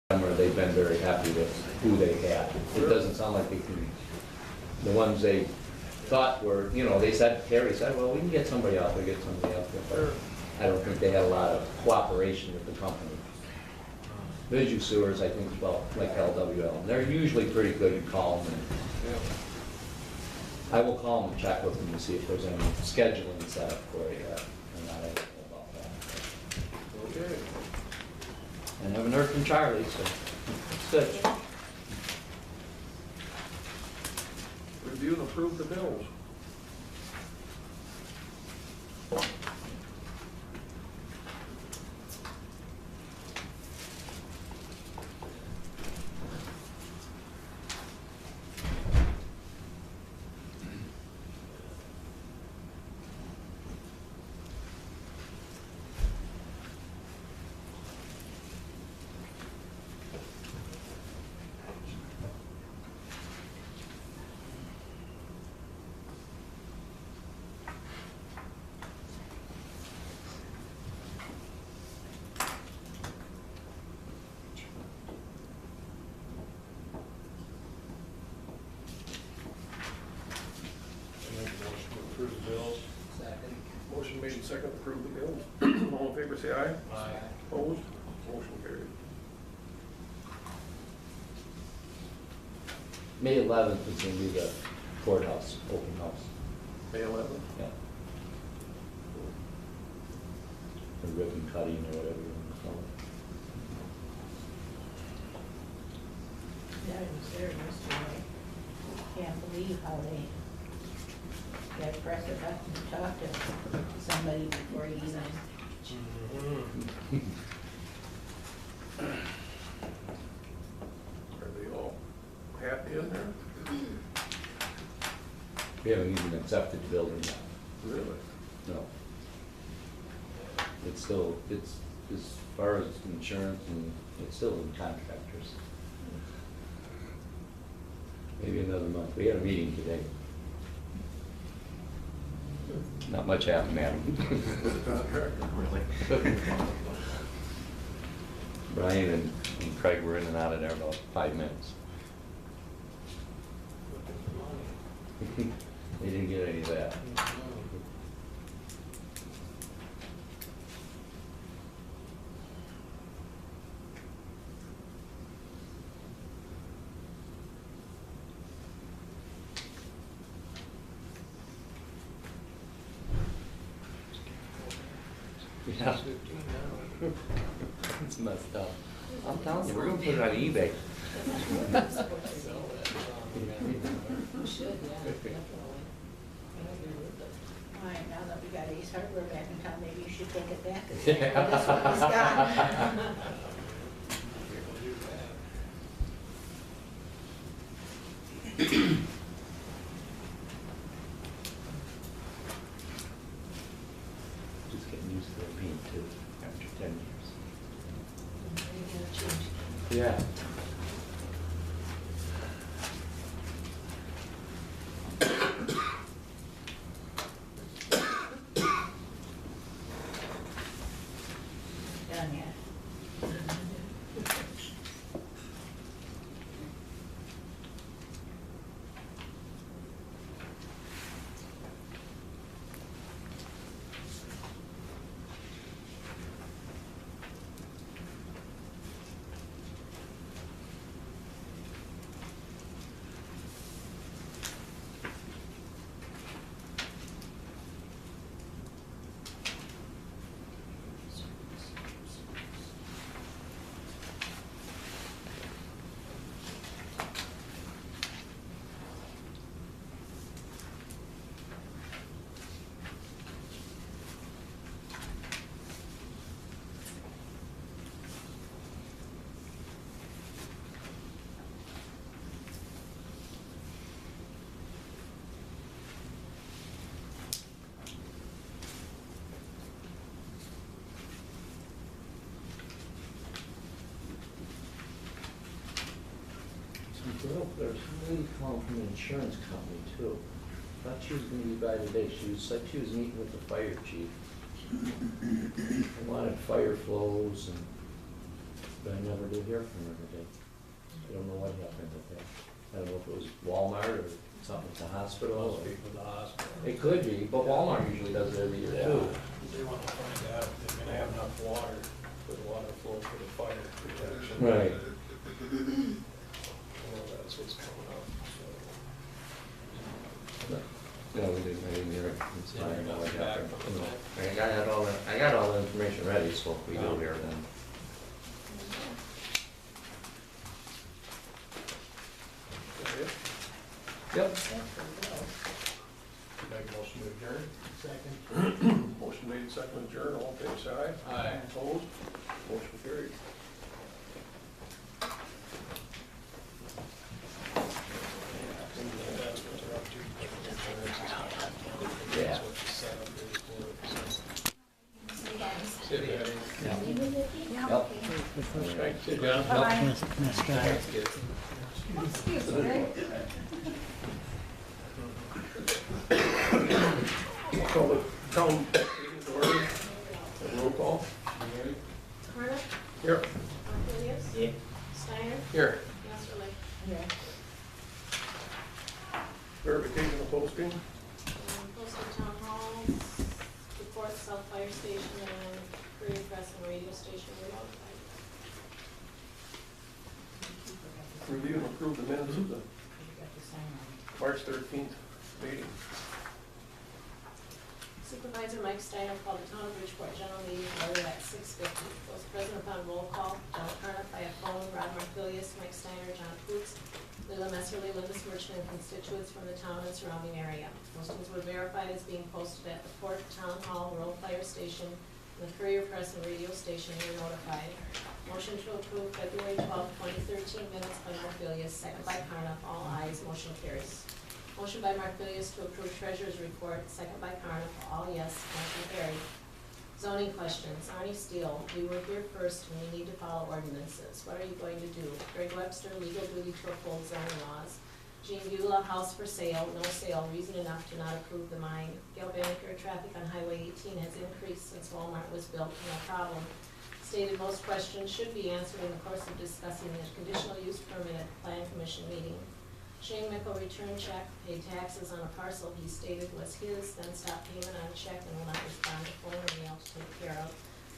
Where they've been very happy with who they had. It doesn't sound like they can, the ones they thought were, they said, Terry said, well, we can get somebody out there, get somebody out there. But I don't think they had a lot of cooperation with the company. Visu Sewers, I think, well, like LWL, and they're usually pretty good. You call them, and I will call them and check with them to see if there's any scheduling set up for you. I'm not able about that. Okay. And haven't heard from Charlie, so it's good. Review and approve the bills. Make a motion to approve the bills. Second. Motion made and second to approve the bills. All in favor, say aye. Aye. Opposed? Motion carried. May 11th is going to be the courthouse, open house. May 11th. Yeah. Or ribbon cutting or whatever you want to call it. Yeah, I was there yesterday. Can't believe how they got press it up and talk to somebody before you even. Are they all happy in there? We haven't even accepted the building yet. Really? No. It's still, it's, as far as insurance, and it's still in contractors. Maybe another month. We had a meeting today. Not much happened, madam. With the contractor? Really? Brian and Craig were in and out of there about 5 minutes. They didn't get any of that. Yeah. It's messed up. I'm telling you, we're gonna put it on eBay. You should, yeah, definitely. All right, now that we got Ace Hardware back in town, maybe you should take it back. 'Cause this one is gone. Just getting used to the paint too, after 10 years. Maybe you'll change. Yeah. Done yet. There's somebody calling from the insurance company too. Thought she was gonna be by today. She was like, she was meeting with the fire chief. They wanted fire flows and But I never did hear from her today. I don't know what happened with that. I don't know if it was Walmart or something at the hospital. Most people in the hospital. It could be, but Walmart usually does it every year too. They want to find out if they're gonna have enough water for the water flow for the fire protection. Right. Well, that's what's coming up, so. No, we didn't hear it. It's fine, I know what Back happened. from No. that. I got all the information ready, so if we do here then. That's it. Yep. That's for Bill. Make a motion to adjourn? Second. Motion made, second adjourn, all in favor, say aye. Aye. Opposed? Motion carried. That's what they're up to. Yeah. That's what the setup is for, so. See you guys. See you, Betty. Yeah. You with it? Yep. Thanks. See you, John. Bye-bye. Thanks, kid. Excuse me, Rick. Call the town meeting to order. Roll call. Carter, Here. Markelius. Yeah. Steiner, Here. Masterly. Yeah. Verification of posting. Posted town hall, report South Fire Station and Prairie Press and radio station were notified. Review and approve the minutes of the You got to sign on. March 13th meeting. Supervisor Mike Steiner called the town of Bridgeport general meeting order at 6:50. Was present upon roll call, John Carnup by a phone, Rod Markelius, Mike Steiner, John Coots, Leila Messerly, Linda Merchant, and constituents from the town and surrounding area. Postings were verified as being posted at the Port, Town Hall, Rural Fire Station, and the Courier Press and Radio Station were notified. Motion to approve February 12, 2013 minutes by Markelius, second by Carnup, all ayes, motion carries. Motion by Markelius to approve treasurer's report, second by Carnival, all yes, motion carried. Zoning questions, Arnie Steele, we were here first and we need to follow ordinances. What are you going to do? Greg Webster, legal duty to uphold zoning laws. Jean Beulah, house for sale, no sale, reason enough to not approve the mine. Gail Banneker, traffic on Highway 18 has increased since Walmart was built, no problem. Stated most questions should be answered in the course of discussing the conditional use permit at the Plan Commission meeting. Shane Mickle returned check, paid taxes on a parcel he stated was his, then stopped payment on check and will not respond to phone or mail to take care of.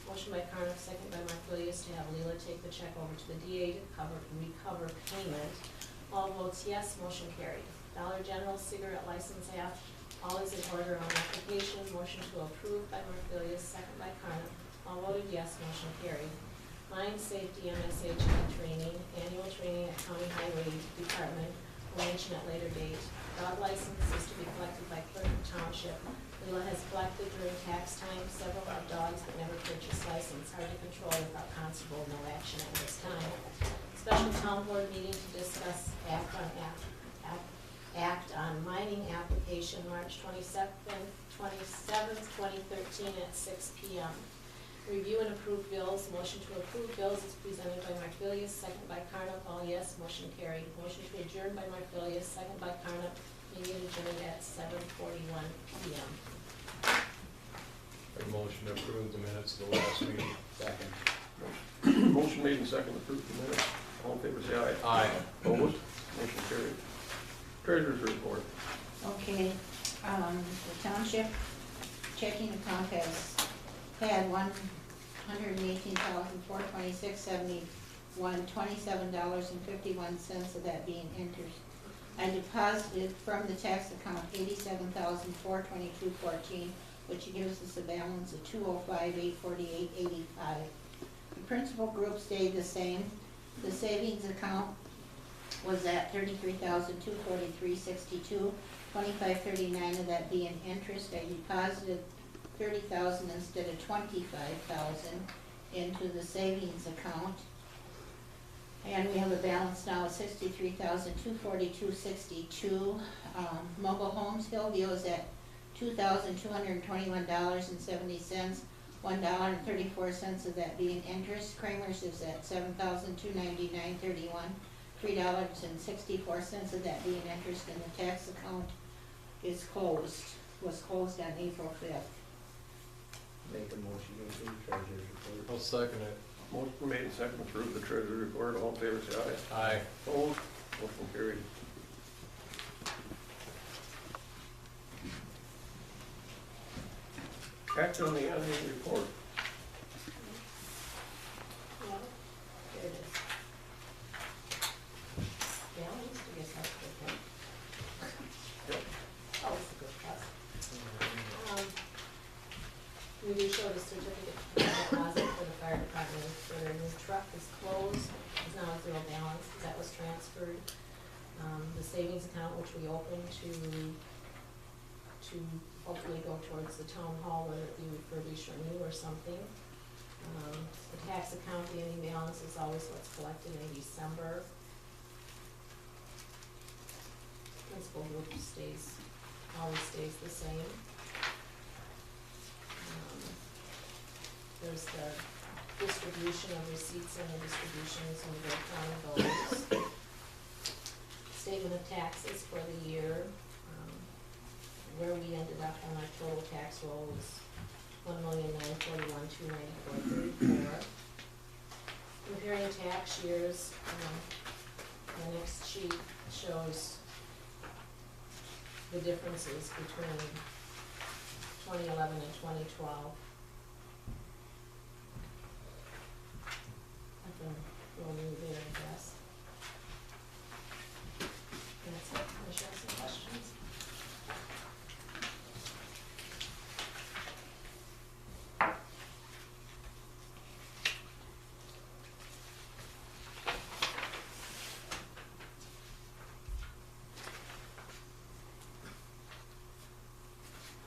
Motion by Carniff, second by Markelius to have Leila take the check over to the DA to recover payment. All votes yes, motion carried. Dollar General cigarette license app, all is in order on application. Motion to approve by Markelius, second by Carniff. All voted yes, motion carried. Mine Safety MSHA training, annual training at County Highway Department, arranged at later date. Dog license is to be collected by Clerk Township. Leila has collected during tax time. Several have dogs but never purchased license. Hard to control without constable, no action at this time. Special town board meeting to discuss act on mining application, March 27th, 2013 at 6 p.m. Review and approve bills. Motion to approve bills is presented by Markelius, second by Carnup. All yes, motion carried. Motion to adjourn by Markelius, second by Carnup. Meeting adjourned at 7:41 p.m. Make a motion to approve the minutes of the last meeting. Second. Motion made and second to approve the minutes. All in favor, say aye. Aye. Opposed? Motion carried. Treasurer's report. Okay, the township checking account has had $118,426.71, $27.51 of that being entered. I deposited from the tax account $87,422.14, which gives us a balance of $205,848.85. The principal group stayed the same. The savings account was at $33,243.62, $25.39 of that being interest. I deposited $30,000 instead of $25,000 into the savings account. And we have a balance now of $63,242.62. Mobile Homes, Hillview is at $2,221.70, $1.34 of that being interest. Kramer's is at $7,299.31, $3.64 of that being interest, and the tax account is closed, was closed on April 5th. Make a motion to approve treasurer's report. I'll second it. Motion made and second to approve the treasury report. All in favor, say aye. Aye. Opposed? Motion carried. Act on the annual report. Yeah, there it is. Yeah, I used to get that good one. Yep. Always a good plus. We do show the certificate of deposit for the fire department for their new truck is closed, is now at zero balance, that was transferred. The savings account, which we opened to hopefully go towards the town hall, whether it be refurbished or new or something. The tax account, the ending balance is always what's collected in December. Principal group always stays the same. There's the distribution of receipts and the distributions and the breakdown of those. Statement of taxes for the year, where we ended up on our total tax roll was $1,941,294.34. Comparing tax years, the next sheet shows the differences between 2011 and 2012. Nothing real new there, I guess. And that's it, unless you have some questions.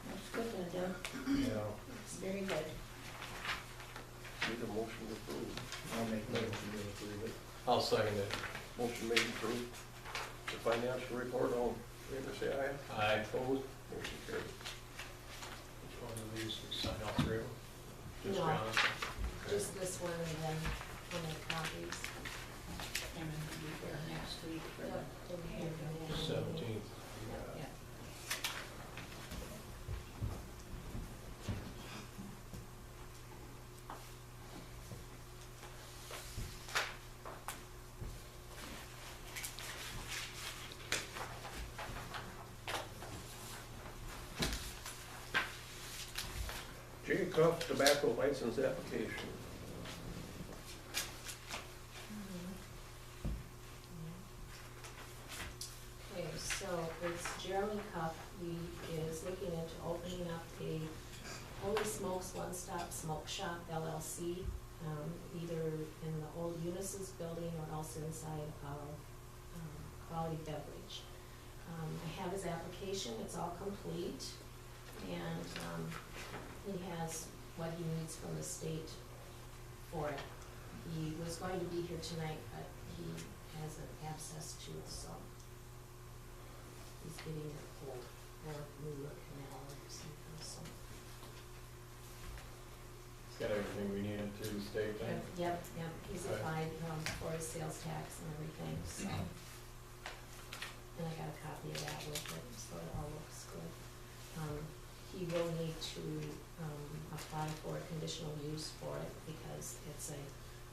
That's good, Linda. Yeah. It's very good. Need a motion to approve. I'll make a motion to approve it. I'll second it. Motion made and approved. The financial report, all in favor, say aye. Aye. Opposed? Motion carried. Which one of these we sign all through? Just No. Jonathan? Okay. Just this one and then one of the copies. And then we'll be here next week for the. The 17th. Yeah. Jacob tobacco license application. Okay, so it's Jeremy Cuff, he is looking into opening up a Holy Smokes One Stop Smoke Shop LLC, either in the old Unisys building or else inside of Quality Beverage. I have his application, it's all complete, and he has what he needs from the state for it. He was going to be here tonight, but he has an abscess tooth, so he's getting it pulled, or new root canal or something, so. It's got everything we needed to the state then? Yep, he's Okay. applied for his sales tax and everything, so. And I got a copy of that with it, so it all looks good. He will need to apply for a conditional use for it because it's a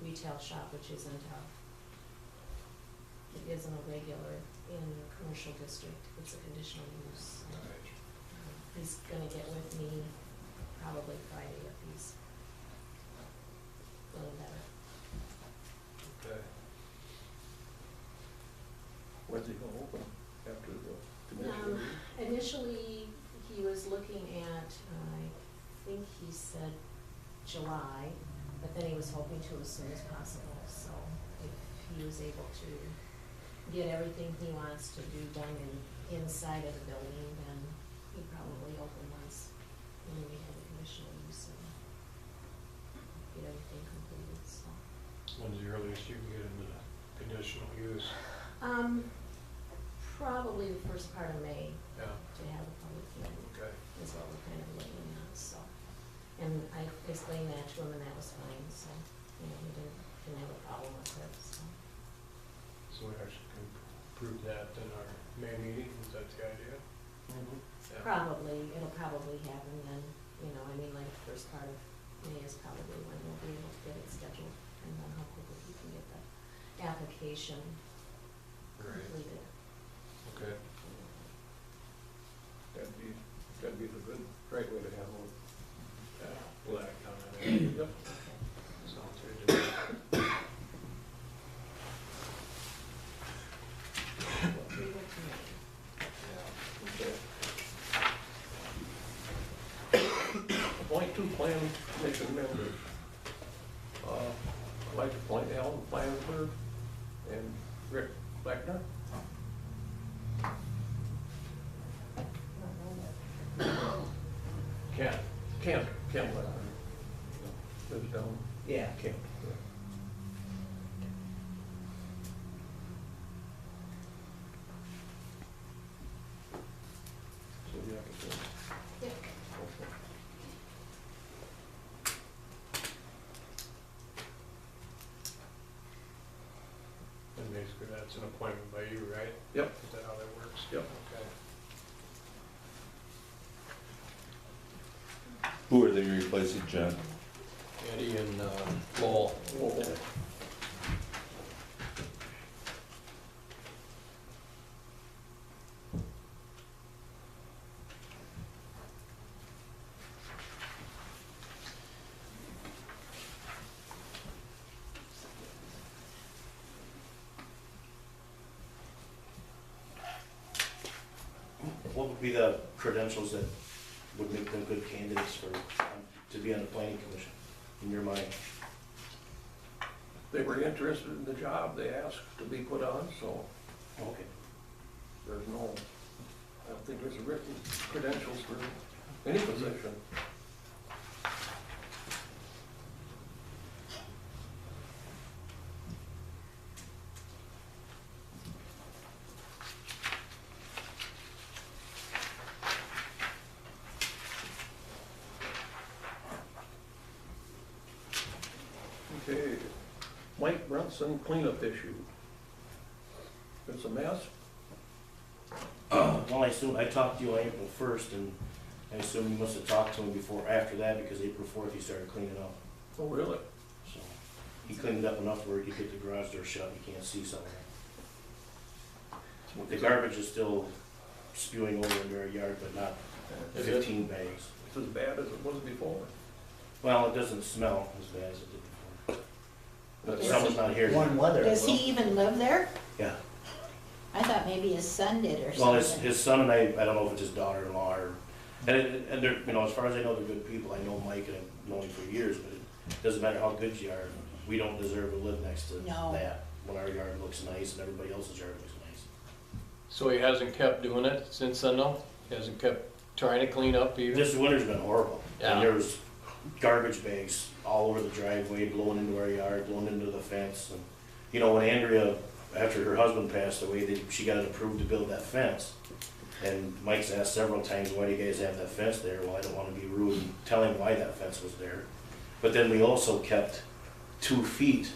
retail shop, which isn't a regular in the commercial district, it's a conditional use. So, he's gonna get with me probably Friday if he's feeling better. Okay. When's he gonna open? After the conditional use? Initially, he was looking at, I think he said July, but then he was hoping to as soon as possible, so if he was able to get everything he wants to do done inside of the building, then he'd probably open once when we have the conditional use and get everything completed, so. When's the earliest you can get into the conditional use? Probably the first part of May Yeah, to have a public hearing. okay. Is what we're kind of looking at, so. And I explained that to him and that was fine, so, he didn't have a problem with it, so. So we actually can approve that in our May meeting, is that the idea? Mhm. Yeah. It'll probably happen then, like the first part of May is probably when we'll be able to get it scheduled. depends on how quickly he can get the application Right, completed. okay. That'd be the good, right way to handle it. We'll act on it. Yep. Sounds good to me. Legal committee. Okay. Appoint two plan commission members. I'd like to appoint Alan Flansburgh and Rick Blackner. Ken Blackner. Lives down. Yeah. Ken. So you have to say. Yep. Okay. And basically that's an appointment by you, right? Yep. Is that how that works? Yep. Okay. Who are they replacing, John? Eddie and Lowell. Well, What would be the credentials that would make them good candidates for, to be on the planning commission, in your mind? they were interested in the job, they asked to be put on, so Okay. there's no, I don't think there's a written credentials for any position. Okay, Mike Brunson cleanup issue. It's a mess. Well, I talked to you on April 1st, and I assume you must have talked to him before, after that, because April 4th he started cleaning up. Oh, really? So, he cleaned it up enough where he could get the garage door shut, you can't see somewhere. The garbage is still spewing over into our yard, but not Is 15 bags. It's as bad as it was before. Well, it doesn't smell as bad as it did before. But Does someone's he- not here. Warm weather. Does he even live there? Yeah. I thought maybe his son did or Well, something. his son and I don't know if it's his daughter-in-law or, and they're, you know, as far as I know, they're good people. I know Mike and I've known him for years, but it doesn't matter how good you are, we don't deserve to live next to No. that. When our yard looks nice and everybody else's yard looks nice. So he hasn't kept doing it since then, though? He hasn't kept trying to clean up even? This winter's been horrible. Yeah. And there was garbage bags all over the driveway, blowing into our yard, blowing into the fence. And, you know, when Andrea, after her husband passed away, she got it approved to build that fence. And Mike's asked several times, why do you guys have that fence there? Well, I don't wanna be rude and tell him why that fence was there. But then we also kept 2 feet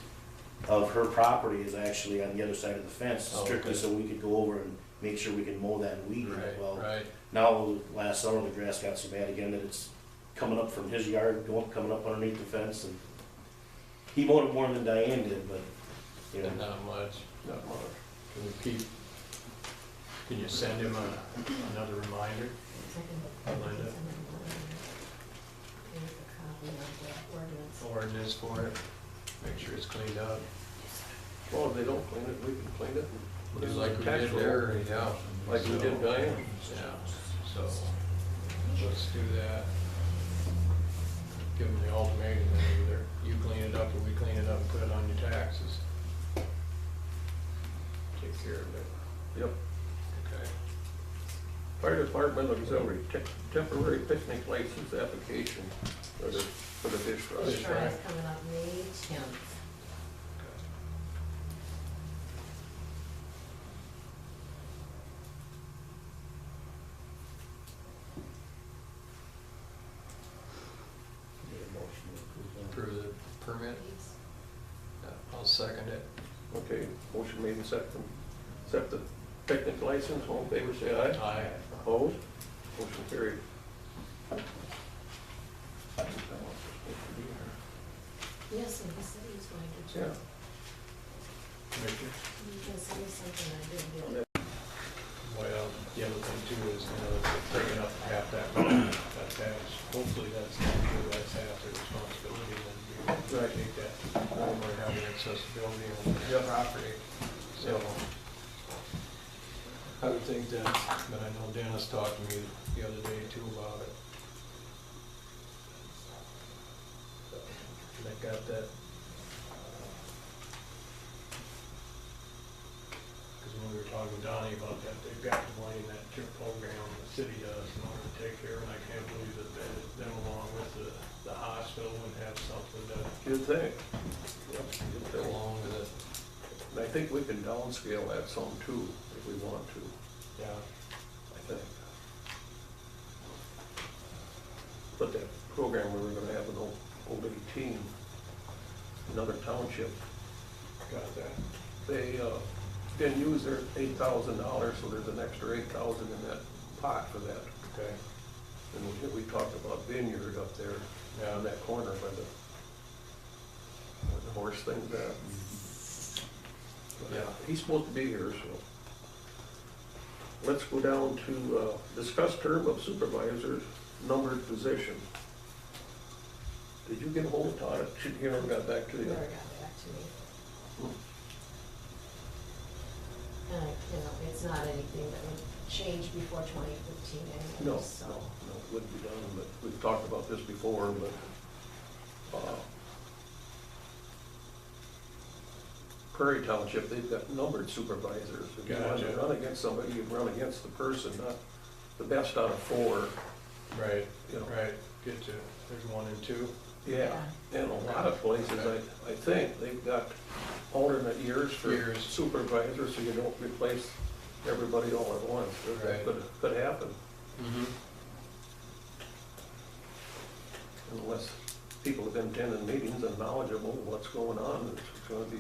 of her property is actually on the other side of the fence, Oh, strictly okay. so we could go over and make sure we can mow that and weed it. Well, Right. now, last summer, the grass got so bad again that it's coming up from his yard, coming up underneath the fence, and he mowed it more than Diane did, but, you know. Not much. Not much. Can we keep, can you send him another reminder? Linda. Here's a copy of the ordinance. Ordinance for it, make sure it's cleaned up. Well, if they don't clean it, we can clean it. and put it Just in like the we tax did roll. there, yeah. Like we did Diane. Yeah, so, let's do that. Give them the ultimatum, then either you clean it up or we clean it up and put it on your taxes. Take care of it, Yep. okay. Fire Department Auxiliary temporary picnic license application for the fish fry. Fish fry is coming up May 10th. Need a motion to approve that. Approve the permit, Yeah, I'll second it. Okay, motion made and second. Accept the picnic license, all in favor, say aye. Aye. Opposed? Motion carried. Yes, and he said he was going to. Yeah. Commissioner? He said something I didn't do. Well, the other thing too is, you know, if they're taking up half that money, that's half, hopefully that's not true, that's half their responsibility, and we Right. take that over having accessibility on the property. So, I would think that, but I know Dennis talked to me the other day too about it. So, they got that. Because when we were talking to Donnie about that, they've got the money in that TIP program, the city does, in order to take care, and I can't believe that them along with the hospital would have something that Good thing. Yep, good go thing. along with it. And I think we can downscale that some too, if we want to, Yeah. I think. But that program where we're gonna have an old 18, another township, Got that. they, didn't use their $8,000, so there's an extra 8,000 in that pot for that. Okay. And we talked about Vineyard up there, Yeah. on that corner where the horse thing's at. Yeah, he's supposed to be here, so. Let's go down to, discuss term of supervisors, numbered position. Did you get hold of Todd? She never got back to He you? never got back to me. Hmm. And, you know, it's not anything that would change before 2015 No, anyway, so. no, it wouldn't be done, but we've talked about this before, but, Prairie Township, they've got numbered supervisors. If you want to Gotcha. run against somebody, you run against the person, not the best out of 4, Right, you know. right. Get to, there's 1 and 2. Yeah, and a lot of places, I think, they've got alternate years for Years. supervisors, so you don't replace everybody all at once. Right. That could happen, Mm-hmm. unless people have been attending meetings and knowledgeable of what's going on, it's gonna be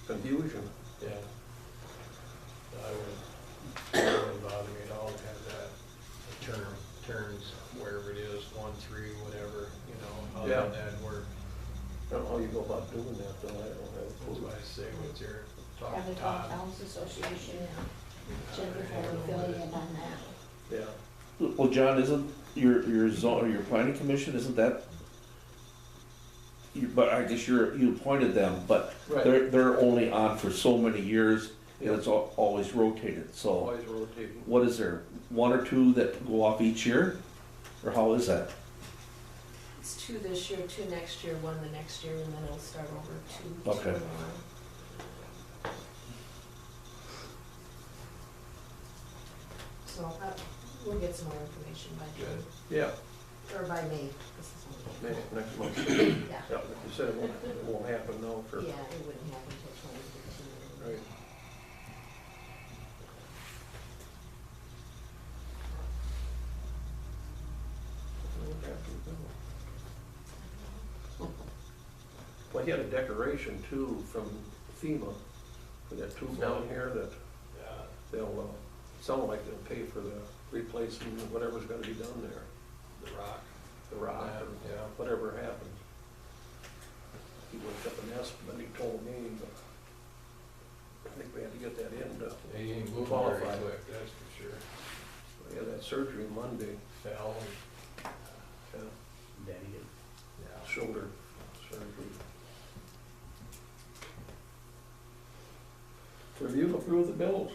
confusion. Yeah. It wouldn't bother me at all to have that turns wherever it is, 1, 3, whatever, you know, other Yeah. than that, we're, I don't know how you go about doing that, though, I don't have a that's clue. why I say what's your talk Have to the Tall Todd. Towns Association, Yeah. Jennifer will fill you in on that. Yeah, Well, John, isn't your zone, your planning commission, isn't that? But I guess you appointed them, but right, they're only on for so many years, and it's always rotated, so always rotating. what is there, 1 or 2 that go off each year? Or how is that? It's 2 this year, 2 next year, 1 the next year, and then it'll start over 2, Okay. 2 and 1. So, we'll get some more information by June, Yeah, or by May. This is May. next month. Yeah, Yeah, like you said, it won't happen now for, yeah, it wouldn't happen until 2015. right. Well, he had a decoration too from FEMA, for that tube down here that Yeah. they'll, sound like they'll pay for the replacement of whatever's gotta be done there, The rock. the rock or Yeah. whatever happens. He worked up an estimate, he told me, but I think we had to get that in to, He ain't moving very Qualified. quick, that's for sure. we had that surgery Monday, Fell and, Danny did. yeah. shoulder surgery. Review and approve the bills.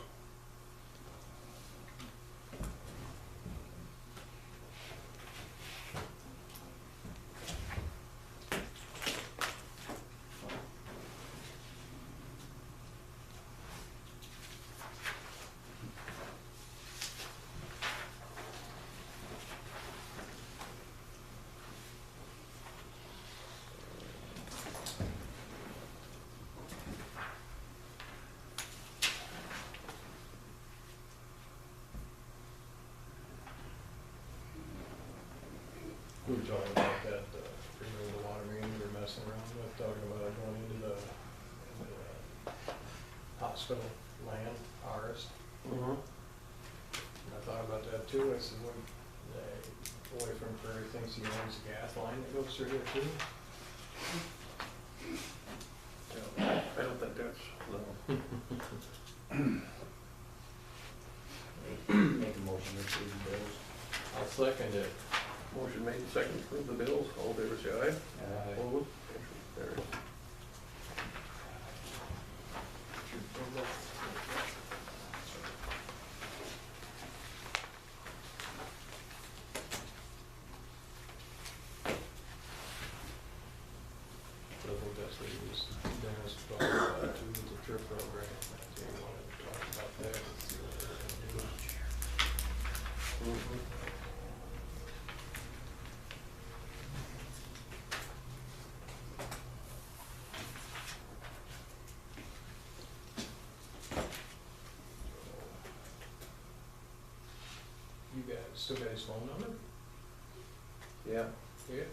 We were talking about that, remember the water main we were messing around with, talking about going into the hospital land, ours. Mm-hmm. And I thought about that too, I said, when, the boy from Prairie thinks he owns the gas line that goes through here too. Make a motion to approve the bills. I'll second it. Motion made, second, to approve the bills, all in favor, say aye. Aye. Opposed? Motion carries. I think that's what he was, Dennis talked about too, the trip program. I think he wanted to talk about that and see what they're gonna do. Mhm. You guys, still got his phone number? Yeah. Yeah.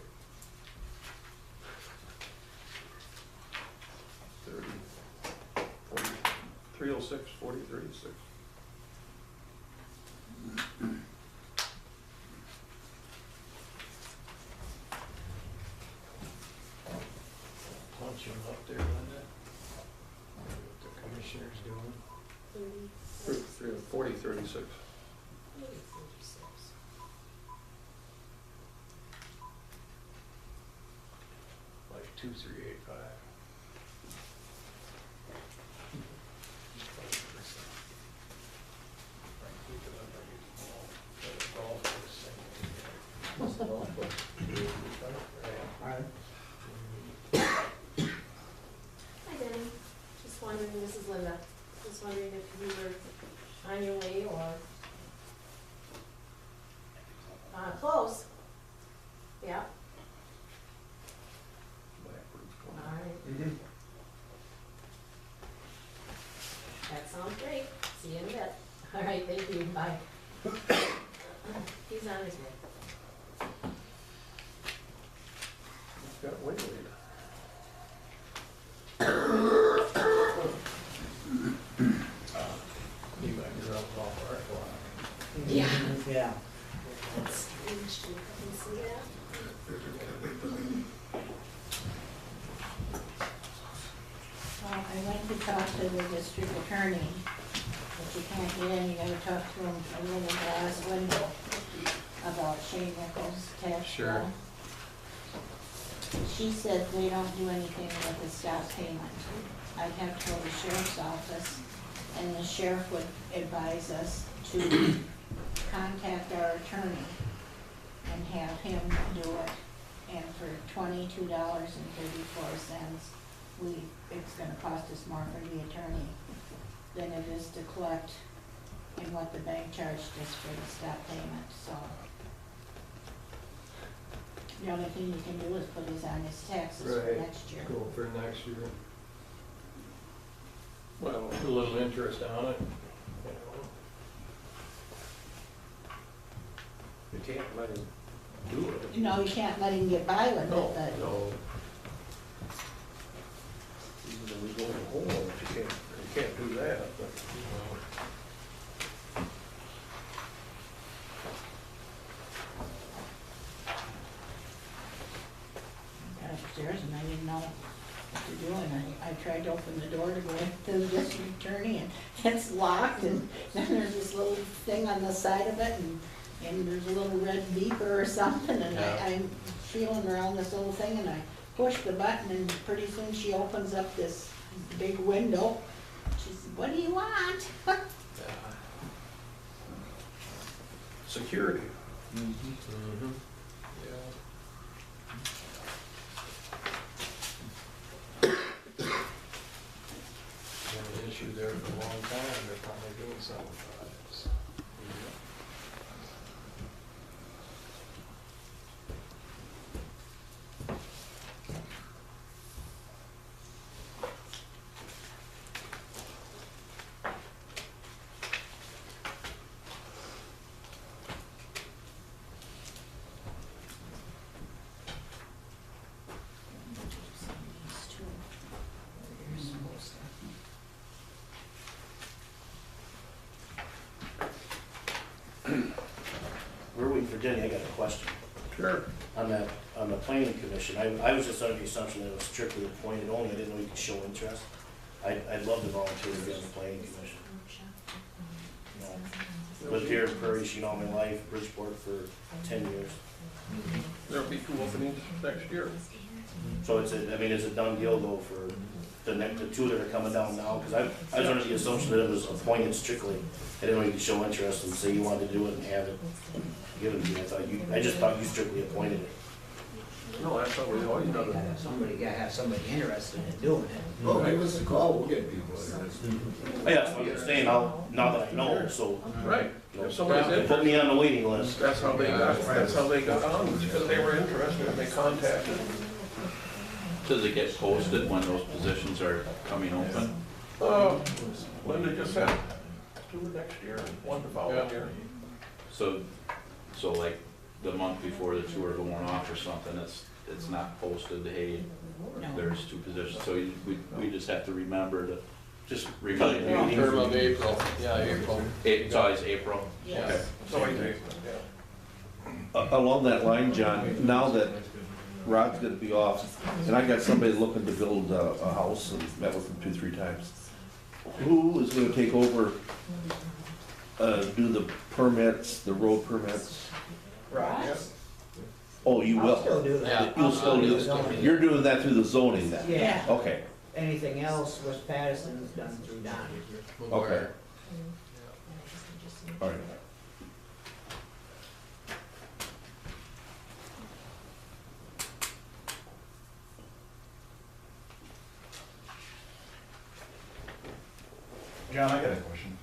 306, 4036. Punch him up there, Linda. What the commissioner's doing. 4036. Like 2385. Hi Denny, just wondering, this is Linda, just wondering if you were on your way or, close. Yeah, alright, that sounds great, see you in a bit. Alright, thank you, bye. He's on his way. Got way late. You might drop off our clock. Yeah. Yeah. That's strange, you can see that? Well, I went to talk to the district attorney, but you can't get in, you gotta talk to him through a little glass window about Shane Nichols' tax Sure. bill. She said they don't do anything with the stop payment. I'd have to go to the sheriff's office, and the sheriff would advise us to contact our attorney and have him do it. And for $22.34, it's gonna cost us more for the attorney than it is to collect in what the bank charged us for the stop payment, so. The only thing you can do is put his on his taxes for Right. next year. Go for next year. Well, A little interest on it, you know. you can't let him do it. You know, you can't let him get by with No, it, but no. Even though we go to homeowners, you can't do that, but. I got upstairs and I didn't know what to do, and I tried to open the door to go into the district attorney, and it's locked, and then there's this little thing on the side of it, and there's a little red beeper or something, and I'm feeling around this little thing, and I push the button, and pretty soon she opens up this big window. She said, "What do you want?" Security. Mm-hmm. Yeah. Been an issue there for a long time, they're finally doing something about it, so. We're waiting for Denny, I got a question. Sure. On the planning commission, I was just under the assumption that it was strictly appointed only, I didn't know you could show interest. I'd love to volunteer to be on the planning commission. Lived here in Prairie, Sheen all my life, Bridgeport for 10 years. There'll be 2 openings next year. So it's a done deal though for the 2 that are coming down now, because I was under the assumption that it was appointed strictly. I didn't know you could show interest and say you wanted to do it and have it given to you. I just thought you strictly appointed it. No, that's how we always done it. Gotta have somebody interested in doing it. Well, give us a call, we'll get people interested. Oh, yeah, that's what I'm saying, now that I know, so, Right. you know, If somebody's put interested, me on the waiting list. that's how they got on, because they were interested and they contacted. Does it get posted when those positions are coming open? Linda just said, 2 next year, and 1 the following year. So like the month before the 2 are going off or something, it's not posted, hey, there's 2 positions, so we just have to remember to, just remind you. Term of April, yeah, April. It's always April? Yes. So I think, yeah. Along that line, John, now that Rod's gonna be off, and I got somebody looking to build a house, and met with him 2-3 times. Who is gonna take over, do the permits, the road permits? Right. Oh, you I'll still will? do that. You'll still do that? You're doing that through the zoning then? Yeah, Okay, anything else, West Patterson's done through Donnie. okay, all right. John, I got a question.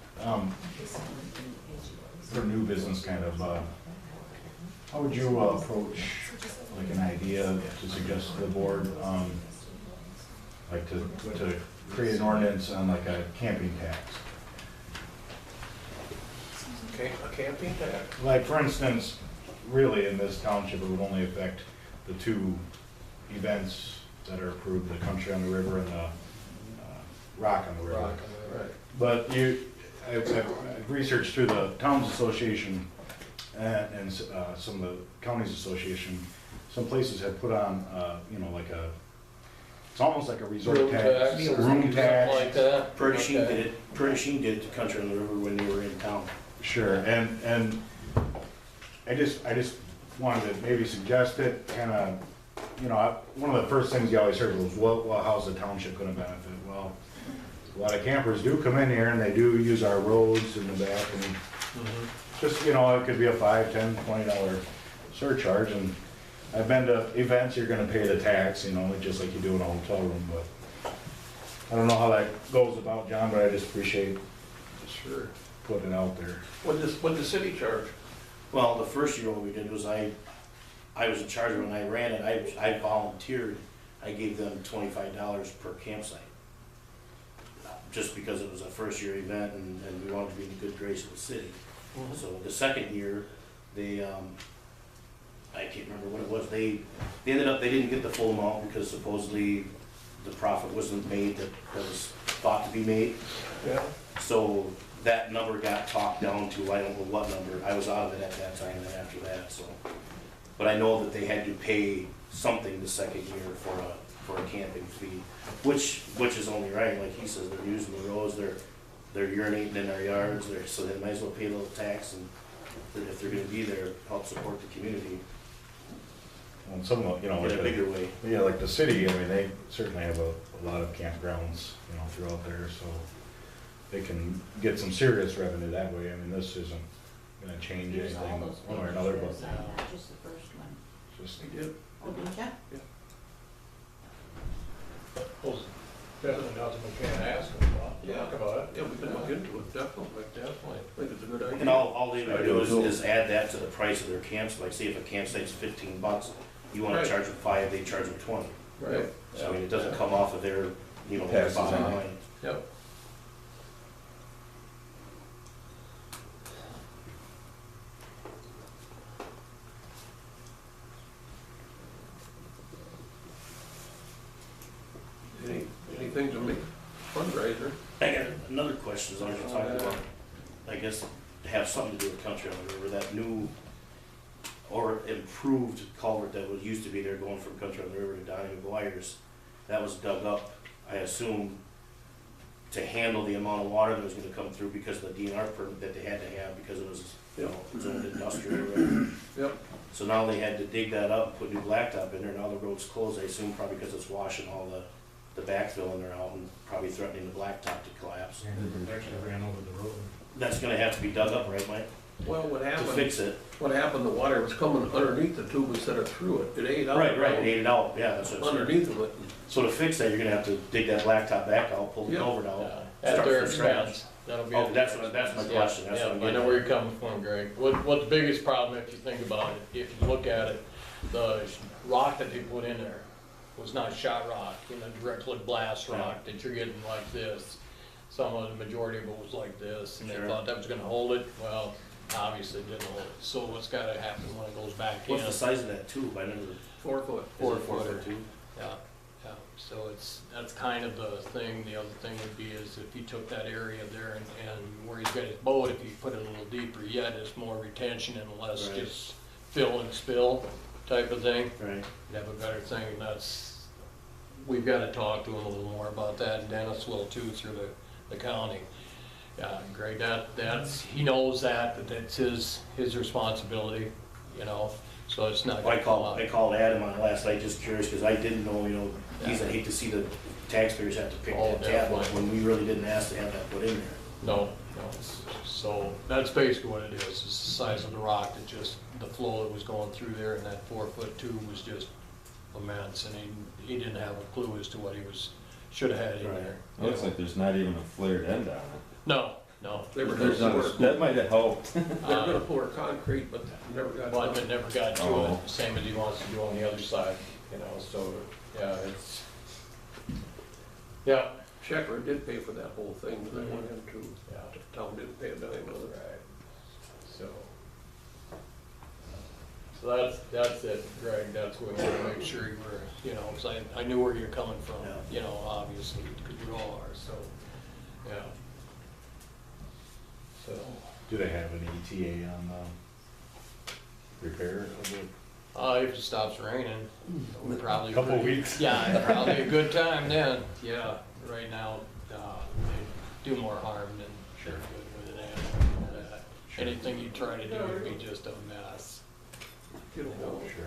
For new business kind of, how would you approach like an idea to suggest to the board, like to create an ordinance on like a camping tax? Okay, a camping tax. Like for instance, really in this township, it would only affect the 2 events that are approved, the Country on the River and the Rock on the River. Right. But I've researched through the Towns Association and some of the counties association, some places have put on, you know, like it's almost like a resort Room tax, tax, room something tax. like that. Prairie Sheen Okay. did it, Prairie Sheen did it to Country on the River when they were in town. Sure, and I just wanted to maybe suggest it, kinda, you know, one of the first things you always heard was, well, how's the township gonna benefit? Well, a lot of campers do come in here and they do use our roads in the back and just, you know, it could be a $5, $10, $20 surcharge, and I've been to events, you're gonna pay the tax, you know, just like you do in a hotel room, but I don't know how that goes about, John, but I just appreciate Sure. putting it out there. What does the city charge? Well, the first year what we did was I was in charge of it when I ran it, I volunteered, I gave them $25 per campsite. Just because it was a first year event and we wanted to be in the good grace of the city. So the second year, they, I can't remember what it was, they ended up, they didn't get the full amount because supposedly the profit wasn't made that was thought to be made. Yeah. So that number got talked down to, I don't know what number, I was out of it at that time and after that, so. But I know that they had to pay something the second year for a camping fee, which is only right, like he says, they're using the roads, they're urinating in our yards, so they might as well pay a little tax, and if they're gonna be there, help support the community And some of, you know, in a like bigger way. yeah, like the city, I mean, they certainly have a lot of campgrounds, you know, throughout there, so they can get some serious revenue that way. I mean, this isn't gonna change Here's all anything those one way or pictures another, you but signed, not just the first one. just, Oh, did ya? Well, definitely nothing we can't ask them about, talk about it. Yeah, we can look into it, definitely. Definitely. I think it's a good idea. And all they would do is add that to the price of their camps, like say if a campsite's $15, you wanna Right. charge them 5, they charge them 20. Right, So I mean, it doesn't come off of their, you know, Passes bottom on. line. yep. Anything to make fundraiser? I got another question, as long as you're talking about, I guess, to have something to do with Country on the River, that new or improved culvert that was, used to be there going from Country on the River to Donnie McGuire's, that was dug up, I assume, to handle the amount of water that was gonna come through because of the DNR permit that they had to have because it was, you know, zoned industrial. or whatever. Yep. So now they had to dig that up, put new blacktop in there, now the road's closed, I assume probably because it's washing all the backfill in there out and probably threatening the blacktop to collapse. Actually ran over the road. That's gonna have to be dug up, right, Mike, Well, to fix it? what happened, the water was coming underneath the tube instead of through it. It ate out. Right, ate it out, yeah, that's what I'm saying. Underneath of it. So to fix that, you're gonna have to dig that blacktop back out, pull the Yeah. culvert out. At start their from scratch. expense. That'll be. Oh, at that's their what- that's my expense. question. Yeah, That's what I'm yeah, I know getting where at. you're coming from, Greg. What the biggest problem, if you think about it, if you look at it, the rock that they put in there was not shot rock, directly blast rock that you're getting like this. Some of the majority of it was like this, and they Sure. thought that was gonna hold it. Well, obviously it didn't hold it. So what's gotta happen when it goes back in? What's the size of that tube? I never. 4 foot. Is it 4-footer. 4 foot tube? Yeah, yeah, so that's kind of the thing. The other thing would be is if he took that area there and where he's got his boat, if he put it a little deeper yet, it's more retention and less Right. just fill and spill type of thing. Right. You'd have a better thing, and we've gotta talk to him a little more about that, and Dennis will too, through the county. Yeah, Greg, he knows that's his responsibility, so it's not. Well, I gonna come called, out. I called Adam on last night, just curious, cause I didn't know, geez, I hate to see the taxpayers have to pick Oh, that tab up definitely. when we really didn't ask to have that put in there. No, so that's basically what it is, it's the size of the rock, that just, the flow that was going through there, and that 4-foot tube was just immense, and he didn't have a clue as to what he should've had in Right. there. Looks like there's not even a flared end on it. No. They were There's gonna not pour, a- That might have helped. they were gonna pour concrete, but never got But done. it never got to Oh. it, same as he wants to do on the other side, so, yeah, it's, yeah. Shepherd did pay for that whole thing, but they went into, Yeah. the town didn't pay a dime of it. Right, so that's it, Greg, that's what we want to make sure you were, because I knew where you're coming from, obviously, because you all are, so, yeah. So, Do they have an ETA on repair of it? if it stops raining, we're probably. Couple pretty- weeks. Yeah, probably a good time then, yeah, right now, they do more harm than good with an animal. Anything you try to do would be just a mess. Get a hold. Sure.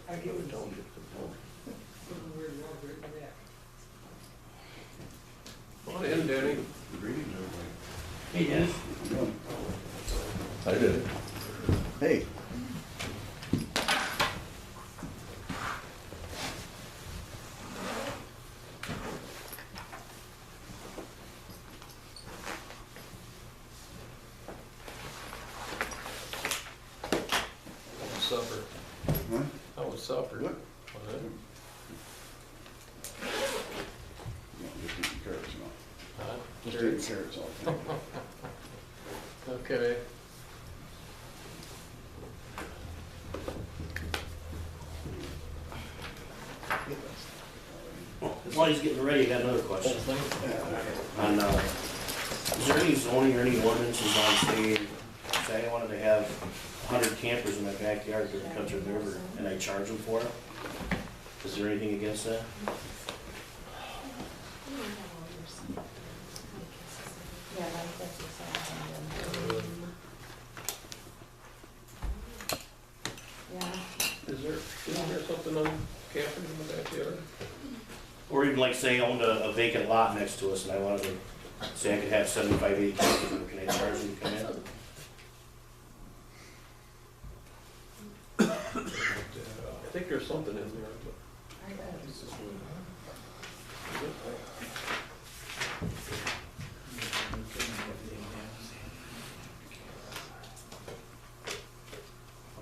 I give it township. Come on in, Danny. Hey, Dennis. I did. Hey, How was supper? What? How was supper? Good. Was it? no, just eating carrots, no. Huh? Just eating carrots all the time. Okay. While he's getting ready, I got another Whole question. thing? On, is there any zoning or any ordinances on, say I wanted to have 100 campers in my backyard that come to the river, and I charge them for it? Is there anything against that? Yeah, like that's exciting. Yeah, Isn't there something on camping in the backyard? Or even like say I owned a vacant lot next to us and I wanted to, say I could have 75, 80 campers, and can I charge them to come in? I think there's something in there, but.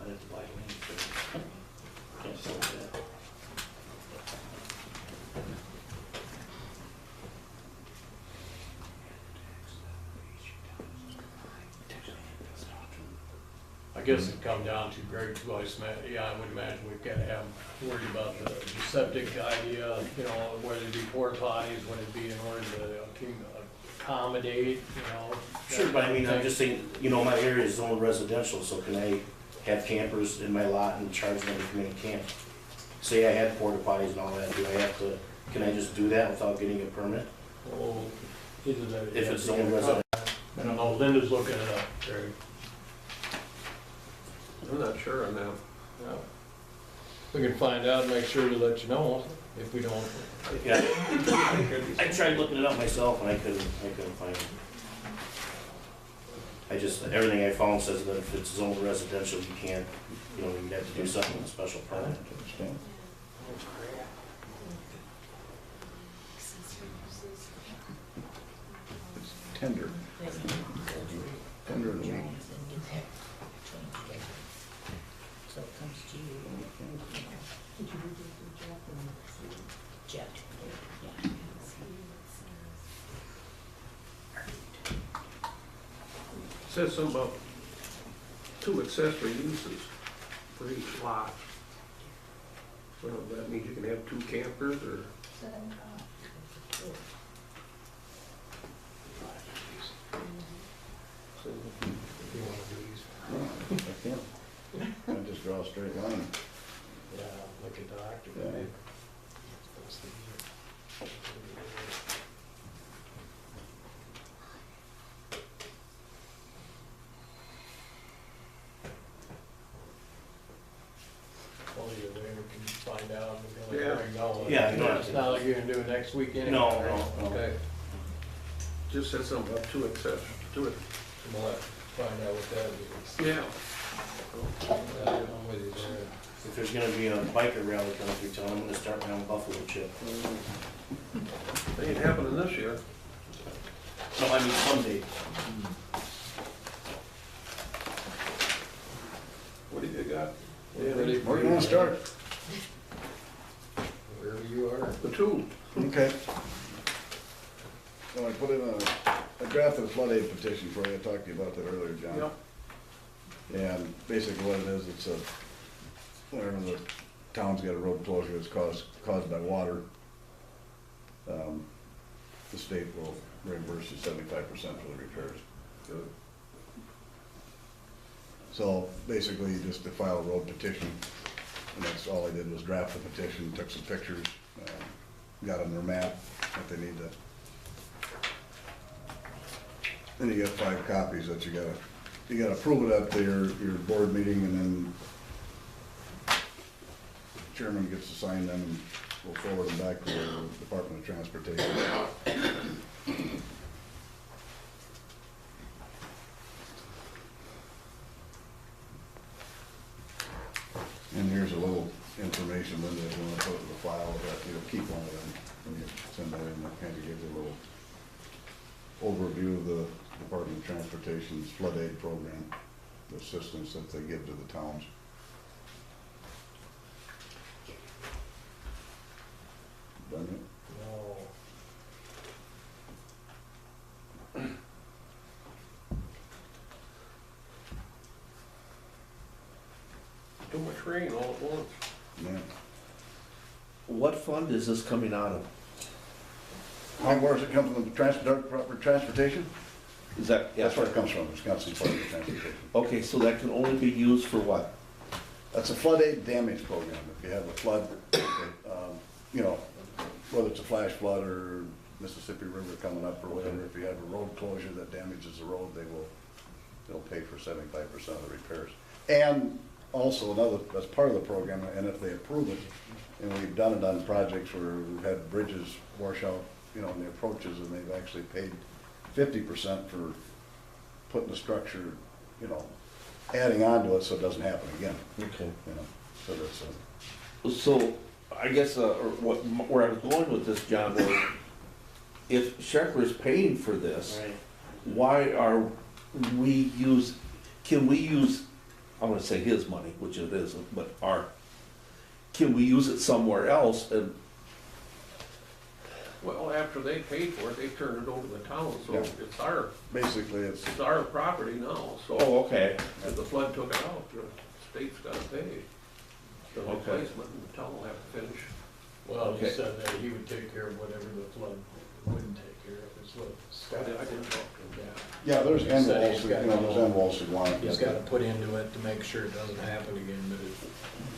I'd have to buy land for it. Can't sell that. I guess it come down to Greg too, I would imagine we've gotta have, worried about the septic idea, whether it be porta potties, would it be in order to accommodate, Sure, but I mean, I'm that just saying, my area is zoned residential, so can I have campers in my lot and charge them to come in and camp? say I had porta potties and all that, do I have to, can I just do that without getting a permit? Oh, either that. If it's zoned residential? I don't know, Linda's looking it up, Terry. I'm not sure on that. Yeah. We can find out and make sure to let you know if we don't. Yeah, I tried looking it up myself and I couldn't find it. I just, everything I found says that if it's zoned residential, you can't, you know, you'd have to do something with a special permit. Tender. Tender to me. So it comes to you. Jet. Yeah. Says something about 2 accessory uses for each lot. So that means you can have 2 campers or? If you want to do these. I can't. I just draw a straight line. Yeah, look at the doctor. Yeah. Well, you can find out. Yeah. Yeah, you don't have It's to. not like you're gonna do it next week anyway. No, right? no. Okay, Just said something about 2 accessories, 2. so we'll have to find out what that is. Yeah. I'm with you there. If there's gonna be a biker rally coming through town, I'm gonna start my own buffalo chip. It ain't happening this year. No, I mean someday. What do you got? We're ready for Where do you wanna start? Wherever you are. The 2. Okay. So I put in a drafted flood aid petition for you. I talked to you about that earlier, John. Yep. And basically what it is, it's whenever the town's got a road closure that's caused by water, the state will reimburse you 75% for the repairs. Good. So basically, you just file a road petition, and that's all I did was draft the petition, took some pictures, got them their map, what they need to. Then you got 5 copies that you gotta approve it at your board meeting, and then chairman gets to sign them, and we'll forward them back to the Department of Transportation. And here's a little information, Linda, if you wanna put it in the file, that you'll keep one of them when you send that in, that kind of gives you a little overview of the Department of Transportation's flood aid program, the assistance that they give to the towns. Done it? No. Too much rain all at once. Yeah. What fund is this coming out of? Where does it come from, the transportation? Is that, That's where it comes from, Wisconsin Department of Transportation. okay, so that can only be used for what? That's a flood aid damage program. If you have a flood, you know, whether it's a flash flood or Mississippi River coming up or whatever, if you have a road closure that damages the road, they'll pay for 75% of the repairs. And also that's part of the program, and if they approve it, and we've done it on projects where we've had bridges wash out, you know, in the approaches, and they've actually paid 50% for putting the structure, you know, adding on to it so it doesn't happen again, Okay. you know, so that's So, I guess, where I was going with this, John, was if Shepherd's paying for this, Right. why are can we use, I wanna say his money, which it isn't, but can we use it somewhere else? And Well, after they paid for it, they turned it over to the town, so Yeah. it's basically, it's, our property now, so. oh, okay, If the flood took it out, the state's gotta pay the Okay. replacement, and the town will have to finish. Well, he Okay. said that he would take care of whatever the flood wouldn't take care of, is what Scott I said. didn't talk to him. Yeah. yeah, there's He end said walls, he's you got- know, there's end walls that want it. He's gotta put into it to make sure it doesn't happen again,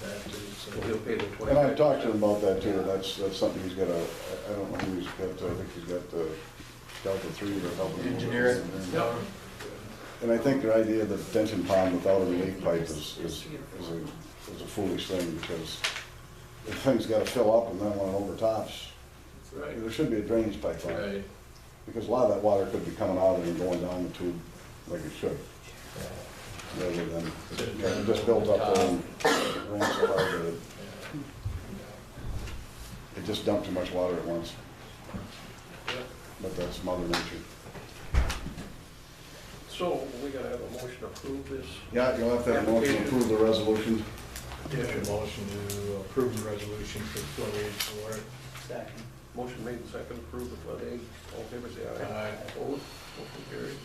but that too, so. So he'll pay the 25. And I've talked to him about that too, that's something he's got I don't know who he's got, I think he's got Delta 3 or helping him. Engineering. Yep. And I think their idea of the detention pond without a relief pipe is a foolish thing, because the thing's gotta fill up and then when it overtops, Right. there should be a drainage pipe on it. Right. Because a lot of that water could be coming out and going down the tube like it should, rather than just built up there and ran so hard that it just dumped too much water at once. But that's Mother Nature. So we gotta have a motion to approve this. Yeah, you'll have to have a motion to approve the resolution. Yeah, motion to approve the resolution for flood aid for it. Second. Motion made and second, approve the flood aid. All in favor, say aye. Aye. Opposed? Motion carried.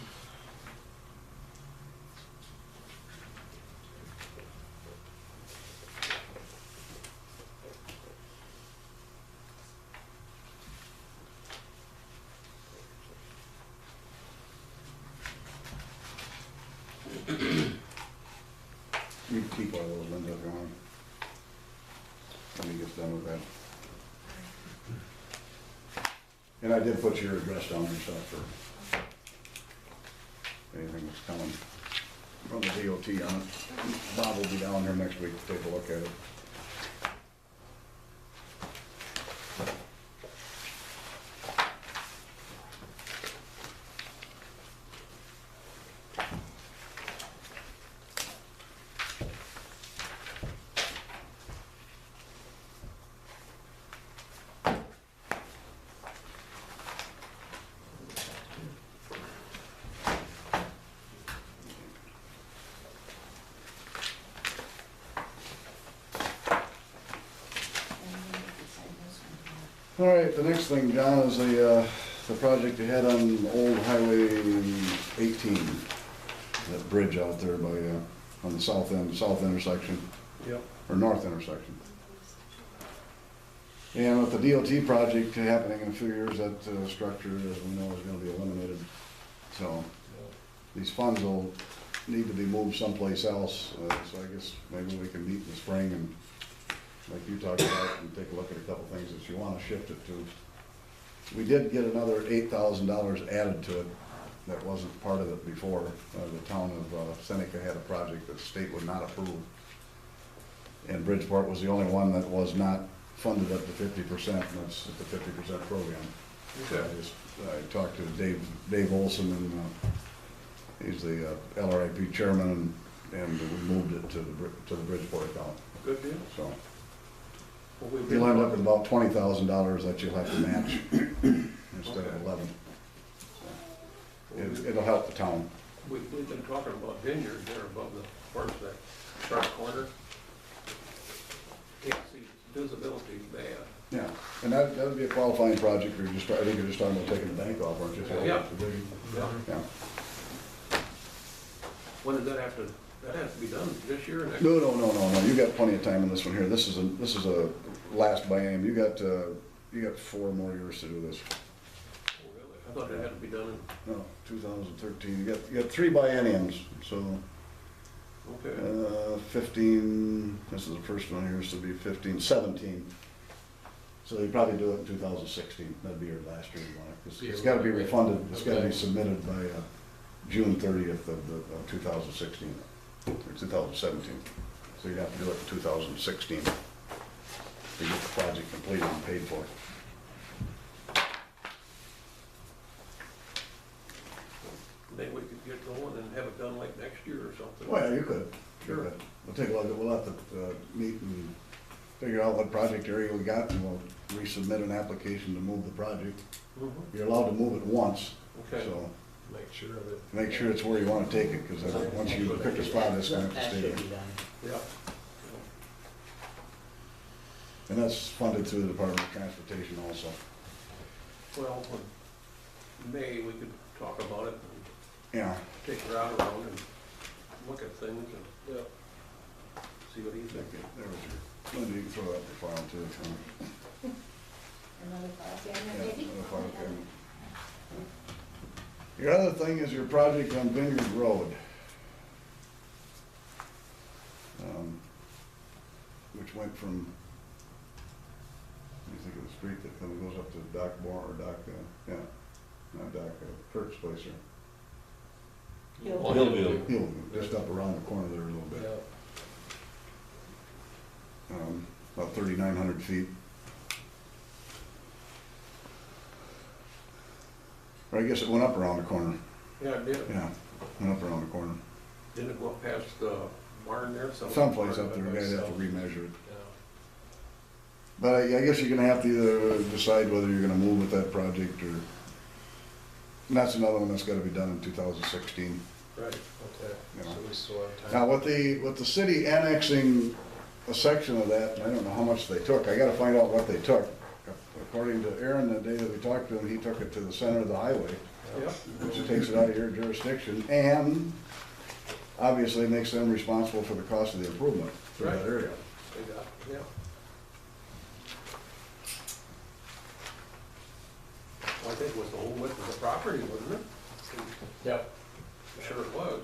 You can keep all those, Linda, if you want. When he gets done with that. And I did put your address down there, so for anything that's coming from the DOT on it. Bob will be down here next week to take a look at it. All right, the next thing, John, is the project you had on Old Highway 18, that bridge out there by, on the south end, south intersection, Yep. or north intersection. And with the DOT project happening in a few years, that structure, as we know, is gonna be eliminated. So these funds will need to be moved someplace else, so I guess maybe we can meet in the spring and, like you talked about, and take a look at a couple things that you wanna shift it to. We did get another $8,000 added to it that wasn't part of it before. The town of Seneca had a project that the state would not approve. And Bridgeport was the only one that was not funded up to 50%, and that's the 50% program. So I talked to Dave Olson, and he's the LRIP chairman, and we moved it to the Bridgeport account. Good deal. So Well, we've you'll been end up with about $20,000 that you'll have to match instead of 11. It'll help the town. We've been talking about vineyard there above the, where's that sharp corner? Can't see, visibility is bad. Yeah, and that would be a qualifying project, I think you're just talking about taking the bank off, aren't you? Yeah. Yeah. Yeah. When does that have to, that has to be done this year or next? No, you got plenty of time in this one here, this is a last biennium, you got 4 more years to do this. Oh, really? I thought it had to be done in, No, 2013, you got 3 bienniums, so, okay. 15, this is the first one here, so it'll be 15, 17. So you probably do it in 2016, that'd be your last year you want it, 'cause it's gotta be refunded, it's gotta be submitted by, June 30th of 2016, or 2017. So you'd have to do it in 2016 to get the project completed and paid for. Maybe we could get going and have it done like next year or something. Well, yeah, you could. Sure. We'll take a look, we'll have to meet and figure out what project area we got, and we'll resubmit an application to move the project. Mhm. You're allowed to move it once, Okay. so Make sure of it. make sure it's where you wanna take it, because once you pick a spot, it's gonna have to That stay should there. be done. Yeah. And that's funded through the Department of Transportation also. Well, in May, we could talk about it and Yeah, take her out around and look at things and see what he there thinks. was your, Linda, you can throw that for file too, if you want. Another file Yeah, cabinet, maybe? another file cabinet. Your other thing is your project on Vineyard Road. which went from, let me think of the street that kind of goes up to Doc Moore, or Doc, yeah, not Doc, Kirk's place, or Well, Hillview. Hillview, just up around the corner there a little bit. Yeah. About 3,900 feet. Or I guess it went up around the corner, Yeah, it did. yeah, went up around the corner. Didn't it go up past the barn there? Someplace up there, you have to remeasure it. Yeah. But I guess you're gonna have to either decide whether you're gonna move with that project, or, and that's another one that's gotta be done in 2016. Right. Okay, You know. so we still have Now, time. with the city annexing a section of that, I don't know how much they took, I gotta find out what they took. According to Aaron, the day that we talked to him, he took it to the center of the highway, Yep. which takes it out of your jurisdiction, and obviously makes them responsible for the cost of the improvement for that Right. area. They got, yeah. I think it was the whole width of the property, wasn't it? Yep. I'm sure it was.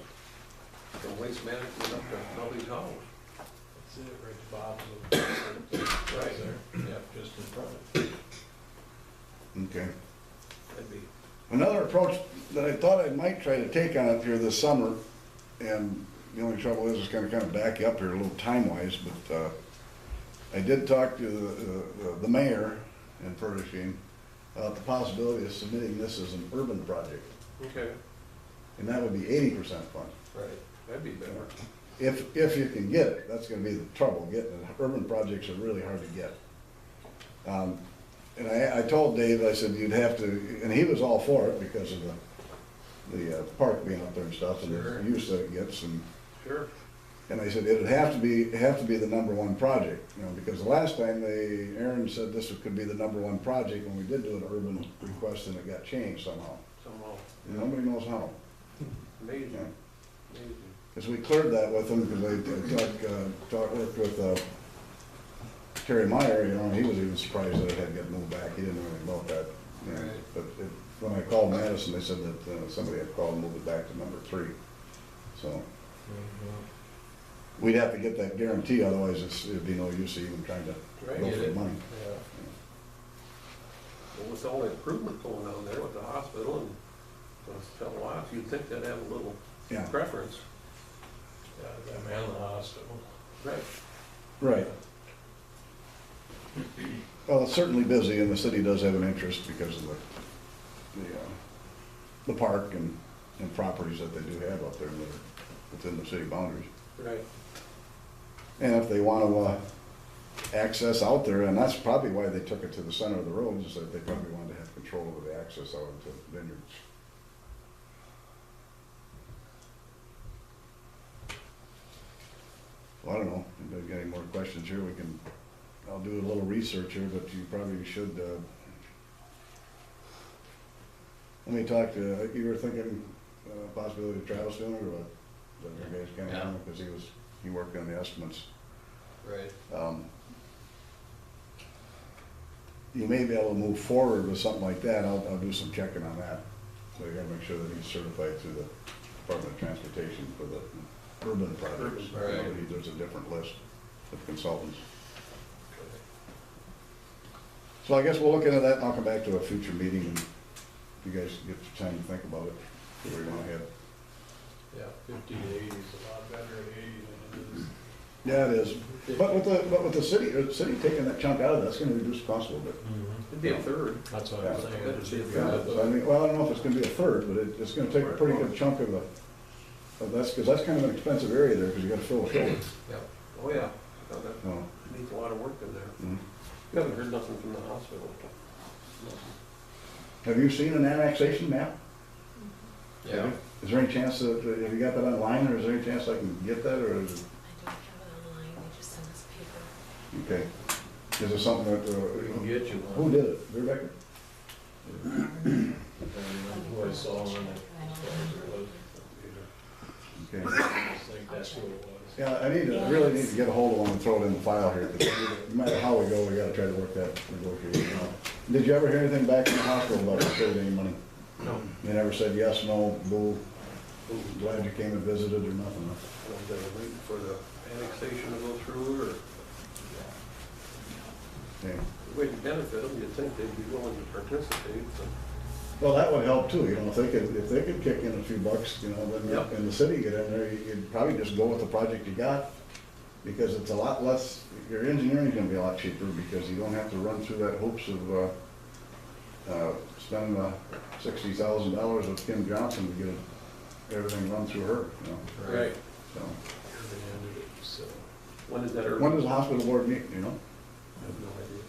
From waste management up to nobody's house. That's it, right at the bottom of the, right there, yep, just in front. Okay. That'd be, Another approach that I thought I might try to take on it here this summer, and the only trouble is it's gonna kind of back you up here a little time-wise, but, I did talk to the mayor in Furnishing about the possibility of submitting this as an urban project, okay, and that would be 80% funded. right, that'd be better. If you can get it, that's gonna be the trouble, getting it. Urban projects are really hard to get. And I told Dave, I said you'd have to, and he was all for it because of the park being up there and stuff, and Sure. the use that it gets, and Sure. I said it'd have to be the #1 project, you know, because the last time Aaron said this could be the #1 project when we did do an urban request, and it got changed somehow. Somehow, And nobody knows how. amazing, Yeah. amazing. Because we cleared that with him, because I worked with Terry Meyer, you know, and he was even surprised that it had got moved back, he didn't know anything about that. You know. Right. But when I called Madison, they said that somebody had called and moved it back to #3, so. We'd have to get that guarantee, otherwise it'd be no use even trying to Right. go for the money. Yeah. Well, with all the improvement going on there with the hospital and the cell lots, you'd think they'd have a little Yeah, preference. Yeah, them and the hospital. Right. right. Well, it's certainly busy, and the city does have an interest because of the park and properties that they do have up there that are within the city boundaries. Right. And if they want to access out there, and that's probably why they took it to the center of the road, is that they probably wanted to have control over the access out into vineyards. Well, I don't know, anybody got any more questions here, I'll do a little research here, but you probably should, let me talk to, you were thinking, possibility of Travis doing it, or what? That you guys kind Yeah. of, because he worked on the estimates. Right. You may be able to move forward with something like that, I'll do some checking on that. So you gotta make sure that he's certified through the Department of Transportation for the urban projects. Right. There's a different list of consultants. So I guess we'll look into that, and I'll come back to a future meeting, and you guys get some time to think about it, where you wanna head. Yeah, 50 to 80 is a lot better at 80 than it is. Yeah, it is, but with the city taking that chunk out of that, that's gonna reduce the cost a little bit. It'd be a third. That's what I'm Yeah. saying. That'd be a Yeah, third. so I mean, well, I don't know if it's gonna be a third, but it's gonna take a pretty good chunk of that's, because that's kind of an expensive area there, because you gotta fill a shoulder. Yep. Oh, yeah. No, that So, needs a lot of work in there. mhm. You haven't heard nothing from the hospital? Have you seen an annexation map? Yeah. Is there any chance that, have you got that online, or is there any chance I can get that, or is it, I don't have it online, they just send us paper. okay? Is it something that, We can get you who one. did it? Rebecca? I don't remember who I saw on it. Okay. I think that's who it was. Yeah, I really need to get a hold of one and throw it in the file here, because no matter how we go, we gotta try to work that negotiation out. Did you ever hear anything back from the hospital about saving any money? No. They never said yes, no, boo, glad you came and visited, or nothing? They're waiting for the annexation to go through, or? Okay. The way to benefit them, you'd think they'd be willing to participate, but. Well, that would help too, you know, if they could kick in a few bucks, you know, then, Yep. and the city get in there, you'd probably just go with the project you got. Because it's a lot less, your engineering's gonna be a lot cheaper, because you don't have to run through that hoops of, spending $60,000 with Kim Johnson to get everything run through her, you know, Right. so. So, When is that early? When does the hospital board meet, you know? I have no idea.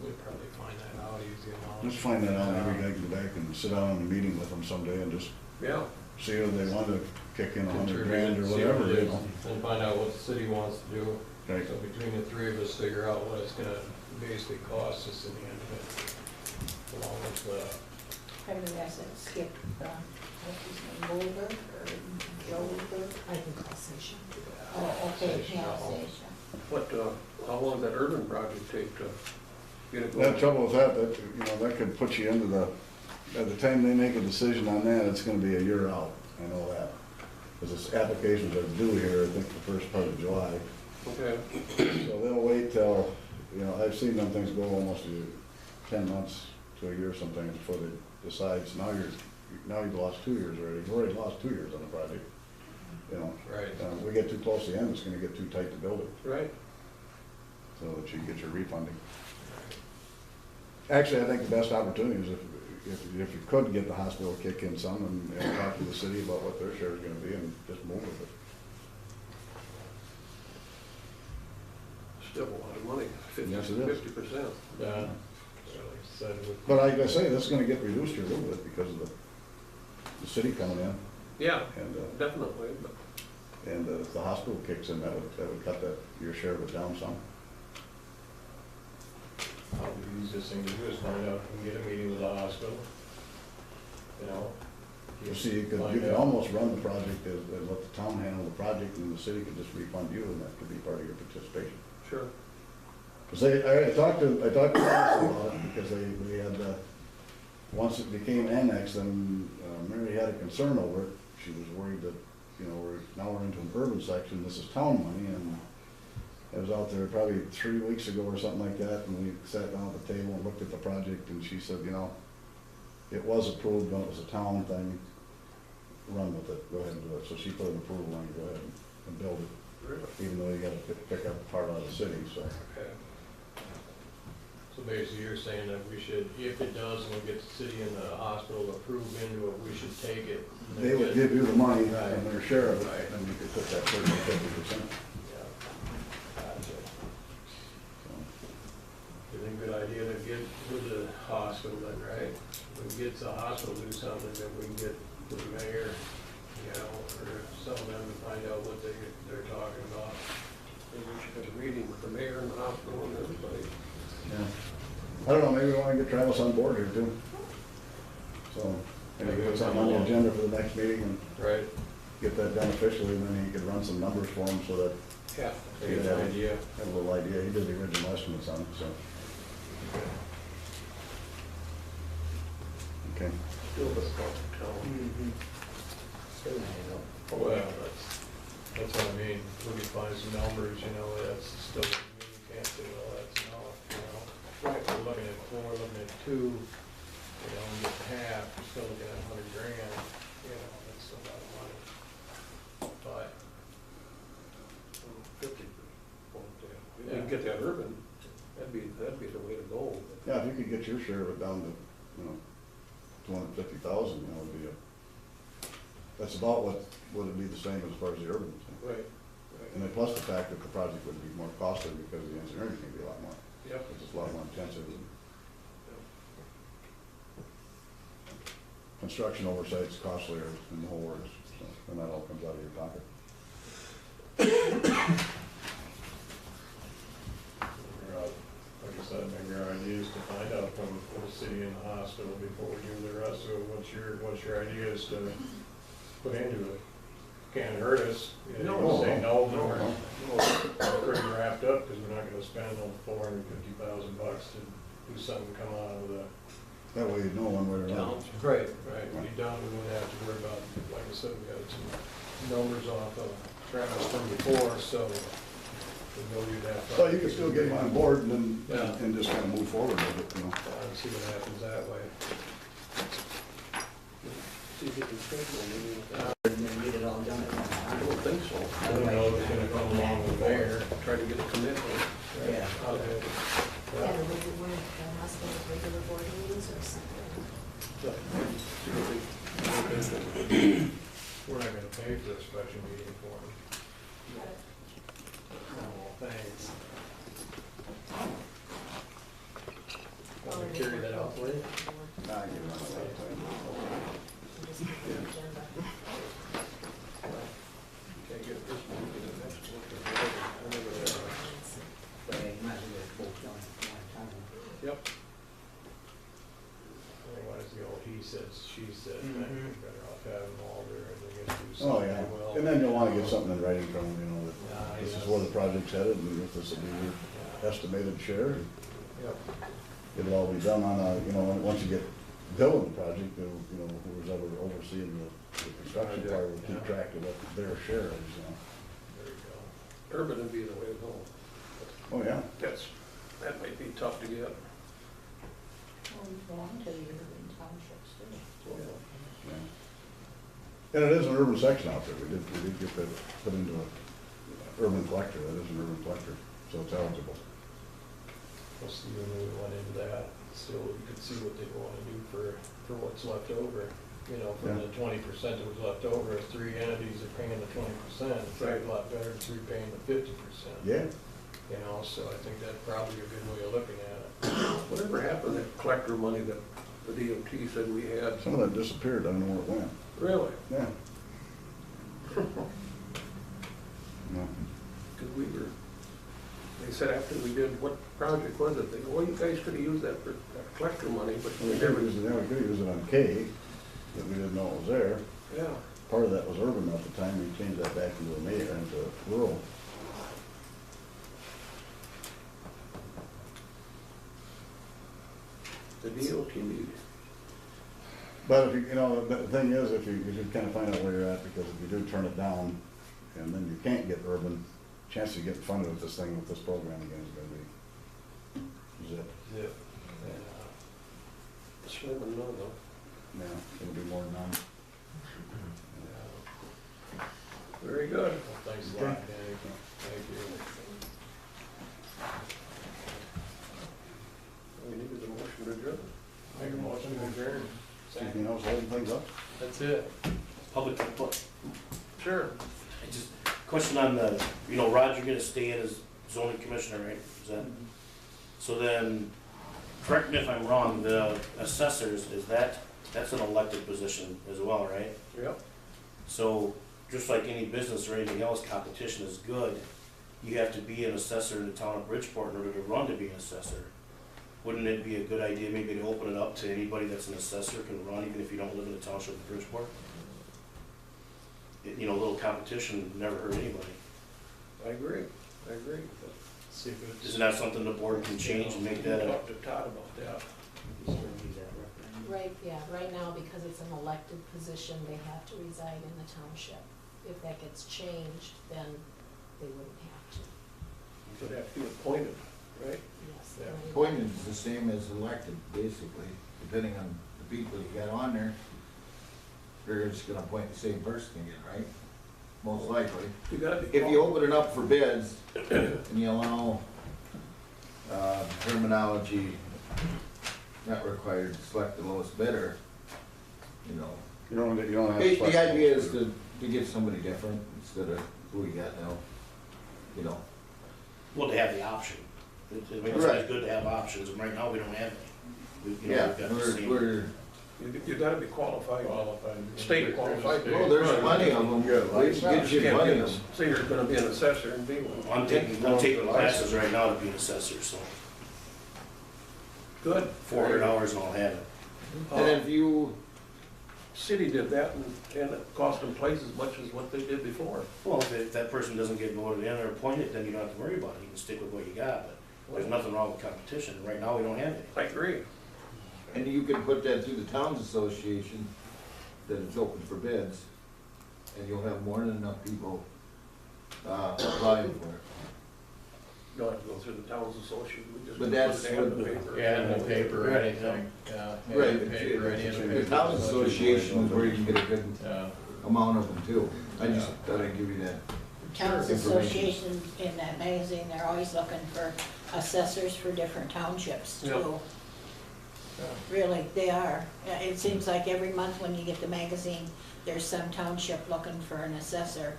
we'd probably find that out easy enough. Let's find that out, maybe I can go back and sit down in a meeting with them someday and just Yeah, see if they want to kick in $100 Contribute, grand or see what whatever, it you is, know? And find out what the city wants to do. Right. So between the three of us, figure out what it's gonna basically cost us in the end of it. Along with the, Part of that said Skip, what's his name, Goldberg or Joelberg? I can call Sasha. Oh, okay, Station. yeah, Sasha. but, how long does that urban project take to get it The going? trouble with that, you know, that could put you into at the time they make a decision on that, it's gonna be a year out, I know that. Because this applications are due here, I think, the first part of July. Okay, So they'll wait till, you know, I've seen them things go almost 10 months to a year sometimes before they decide. So now you've lost 2 years already. You've already lost 2 years on the project, you know. right, We get too close to the end, it's gonna get too tight to build it, right, so that you get your refunding. Actually, I think the best opportunity is if you could get the hospital to kick in some and talk to the city about what their share is gonna be and just move with it. still a lot of money, Yes, it is. 50%. yeah. So like I said, with But like I say, this is gonna get reduced here a little bit because of the city coming in Yeah, and, definitely, but if the hospital kicks in, that would cut your share of it down some. probably the easiest thing to do is find out, and get a meeting with the hospital. You know? You see, you could Find out. almost run the project as let the town handle the project and the city could just refund you and that could be part of your participation. sure. Cause I talked to Dennis about it because they had, once it became annexed, then Mary had a concern over it. She was worried that, you know, now we're into an urban section, this is town money, and I was out there probably 3 weeks ago or something like that, and we sat down at the table and looked at the project, and she said, you know, it was approved, but it was a town thing, run with it, go ahead and do it. So she put an approval on it, go ahead and build it, Really? even though you gotta pick up part out of the city, so. Okay. So basically, you're saying that we should, if it does, and we get the city and the hospital to approve into it, we should take it. and They would get- give you the money Right. and their share of it, Right. and you could put that 30 or 50%. Yeah. Gotcha. So. You think good idea to get with the hospital then, right? We can get the hospital to do something, then we can get the mayor, you know, or some of them to find out what they're talking about. Maybe we should have a meeting with the mayor and the hospital and everybody. Yeah. I don't know, maybe we wanna get Travis on board here too. So, maybe put something on the agenda for the next meeting and Right. get that done officially, and then he could run some numbers for him so that Yeah. Get an idea. have a little idea. He did the original estimates on it, so. Okay. Still the town. Well, that's what I mean, we can find some numbers, you know, that's still, you can't say, well, that's enough, you know? Right. We're looking at 4, looking at 2, you know, and get half, we're still looking at $100 grand, you know, that's still a lot of money. But, 50. If we can get that urban, that'd be the way to go. Yeah, if you could get your share of it down to, you know, 250,000, you know, would be that's about what would be the same as far as the urban thing. Right. And then plus the fact that the project would be more costly because the engineering can be a lot more. Yep. It's a lot more intensive. Construction oversight's costlier in the whole works, so, and that all comes out of your pocket. like I said, maybe our idea is to find out from the city and the hospital before we do the rest, so what's your idea is to put into it? Can't hurt us, you know, No. say no, then No, we're no. we're pretty wrapped up, because we're not gonna spend $450,000 to do something come out of the That way you know one way or another. town. Right, right, when you're done, we wouldn't have to worry about, like I said, we got some numbers off of Travis from before, so We know you'd have. So you can still get him on board and then, Yeah. and just kind of move forward with it, you know. And see what happens that way. See if you can schedule a meeting with that. And then get it all done at one I time. don't think so. I don't know if it's gonna come along with there. Try to get a commitment. Yeah. Out of it. Yeah, the regular, the hospital's regular board meetings or something. See what they- We're not gonna pay for a special meeting for them. Oh, thanks. Want me to carry that out for you? Nah, I get it on a lot of time. Just put the agenda. Can't get this one, get the next one. But you might as well get both done at one time. Yep. Otherwise, the old he says, she says, thing, Mhm. you're better off having them all there and they get to do Oh, something yeah. well. And then you'll want to get something in writing from them, you know, Yeah, that this is yes. where the project's headed and if this will be your estimated share. Yep. It'll all be done on a, you know, once you get building the project, it'll, you know, whoever's ever overseeing the construction part will keep Yeah. track of what their share is, you know. There you go. Urban would be the way to go. Oh, yeah. That might be tough to get. Well, we belong to the urban townships too. Yeah. And it is an urban section out there. We did get that put into a urban collector. That is an urban collector, so it's eligible. We'll see when we went into that, still, you could see what they wanna do for what's left over. You know, from Yeah. the 20% that was left over, if 3 entities are paying the 20%, it's a lot better than 3 paying the 50%. Yeah. You know, so I think that's probably a good way of looking at it. Whatever happened to that collector money that the DOT said we had? Some of that disappeared. I don't know where it went. Really? Yeah. No. Because we were, they said after we did, what project was it? They go, well, you guys could have used that for that collector money, but We we could never. use it, yeah, we could use it on K, but we didn't know it was there. Yeah. Part of that was urban at the time. We changed that back into into rural. The DOT. But if you, you know, the thing is, if you kind of find out where you're at, because if you do turn it down, and then you can't get urban, chance of getting funded with this thing, with this program again is gonna be zip. Zip. Slim and none though. Yeah, it'll be more than none. Very good. Well, thanks a lot, Danny. Thank you. We needed a motion to adjourn. Make a motion to adjourn. Anything else holding things up? That's it. Public input. Sure. I just, question on the, you know, Rod, you're gonna stay in as zoning commissioner, right? Is that? So then, correct me if I'm wrong, the assessors, that's an elected position as well, right? Yep. So, just like any business or anything else, competition is good. You have to be an assessor in the town of Bridgeport in order to run to be an assessor. Wouldn't it be a good idea maybe to open it up to anybody that's an assessor can run, even if you don't live in the township of Bridgeport? You know, a little competition never hurt anybody. I agree. See if it's. Isn't that something the board can change and make that a? Talk to Todd about that. Still need that referendum. Right, yeah, right now, because it's an elected position, they have to reside in the township. If that gets changed, then they wouldn't have to, Would have to be appointed, right? yes. Yeah. then they- Appointed is the same as elected, basically, depending on the people you got on there. They're just gonna appoint the same person again, right? Most likely. You gotta be. If you open it up for bids and you allow, terminology not required to select the lowest bidder, you know. You don't have. The idea is to get somebody different instead of who you got now, you know. Well, to have the option. I mean, it's Right. always good to have options, and right now we don't have any. You know, Yeah, we've got the same- we're, You gotta be qualified. Qualified. State qualified. well, there's plenty of them. We can get you Can't plenty be of a- them. Say you're gonna be an assessor and be one. I'm taking classes right now to be an assessor, so Good. 400 hours and I'll have it. And if you, City did that and it cost them twice as much as what they did before. Well, if that person doesn't get voted in or appointed, then you don't have to worry about it. You can stick with what you got, but there's nothing wrong with competition. Right now, we don't have any. I agree. and you can put that through the Towns Association, that it's open for bids, and you'll have more than enough people, applying for it. don't have to go through the towns association, we just But put that's it in the paper. Yeah, in the paper or anything, yeah. in Right, the paper, any of the the papers. town association is where you can get a good Yeah, amount of them too. I just thought I'd give you that. Towns Information. Association in that magazine, they're always looking for assessors for different townships Yeah. too. Really, they are. It seems like every month when you get the magazine, there's some township looking for an assessor.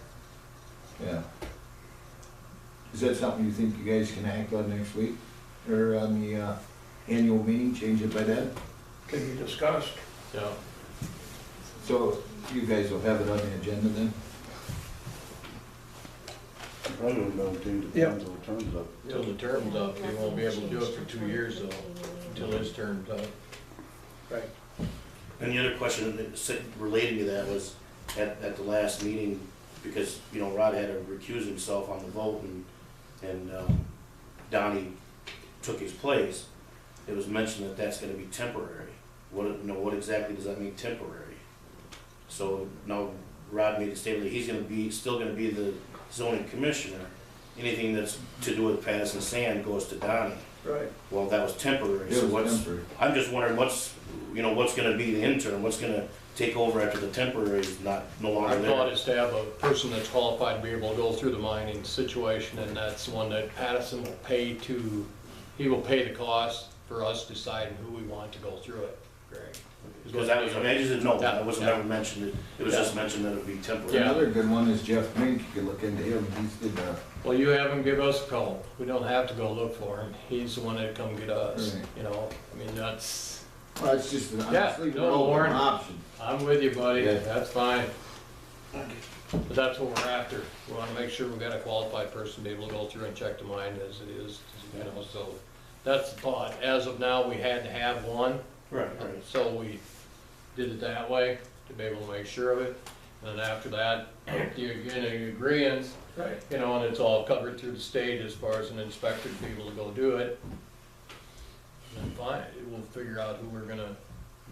Yeah. Is that something you think you guys can act on next week? Or on the annual meeting, change it by then? Can be discussed. yeah. So you guys will have it on the agenda then? Probably won't be able to change the Yeah. terms until the term's up. Till the term's up, he won't be able to do it for 2 years though, until his term's up. Right. And the other question that relating to that was at the last meeting, because, you know, Rod had to recuse himself on the vote and Donnie took his place. It was mentioned that that's gonna be temporary. What exactly does that mean, temporary? So now Rod made a statement that he's still gonna be the zoning commissioner. Anything that's to do with Patterson Sand goes to Donnie. Right. Well, that was temporary, It so was temporary. I'm just wondering what's gonna be the interim, what's gonna take over after the temporary is no longer Our thought there? is to have a person that's qualified to be able to go through the mining situation, and that's one that Pattison will pay to, he will pay the cost for us deciding who we want to go through it, Greg. Because that was, I just didn't know, that wasn't Yeah. ever mentioned, it was just mentioned that it would be temporary. Yeah. Another good one is Jeff Mink, you could look into him, he's did Well, you have him give us a call, we don't have to go look for him, he's the one that come get us, Right. you know, I mean, that's, well, it's just, I'm Yeah, just leaving it no, open Warren. option. I'm with you, buddy, Yeah. that's fine. But that's what we're after, we wanna make sure we've got a qualified person to be able to go through and check the mine as it is, you know, so. That's the thought, as of now, we had to have one, Right, right. so we did it that way, to be able to make sure of it. And then after that, if you're in agreement, Right. you know, and it's all covered through the state as far as an inspector to be able to go do it, then fine, we'll figure out who we're gonna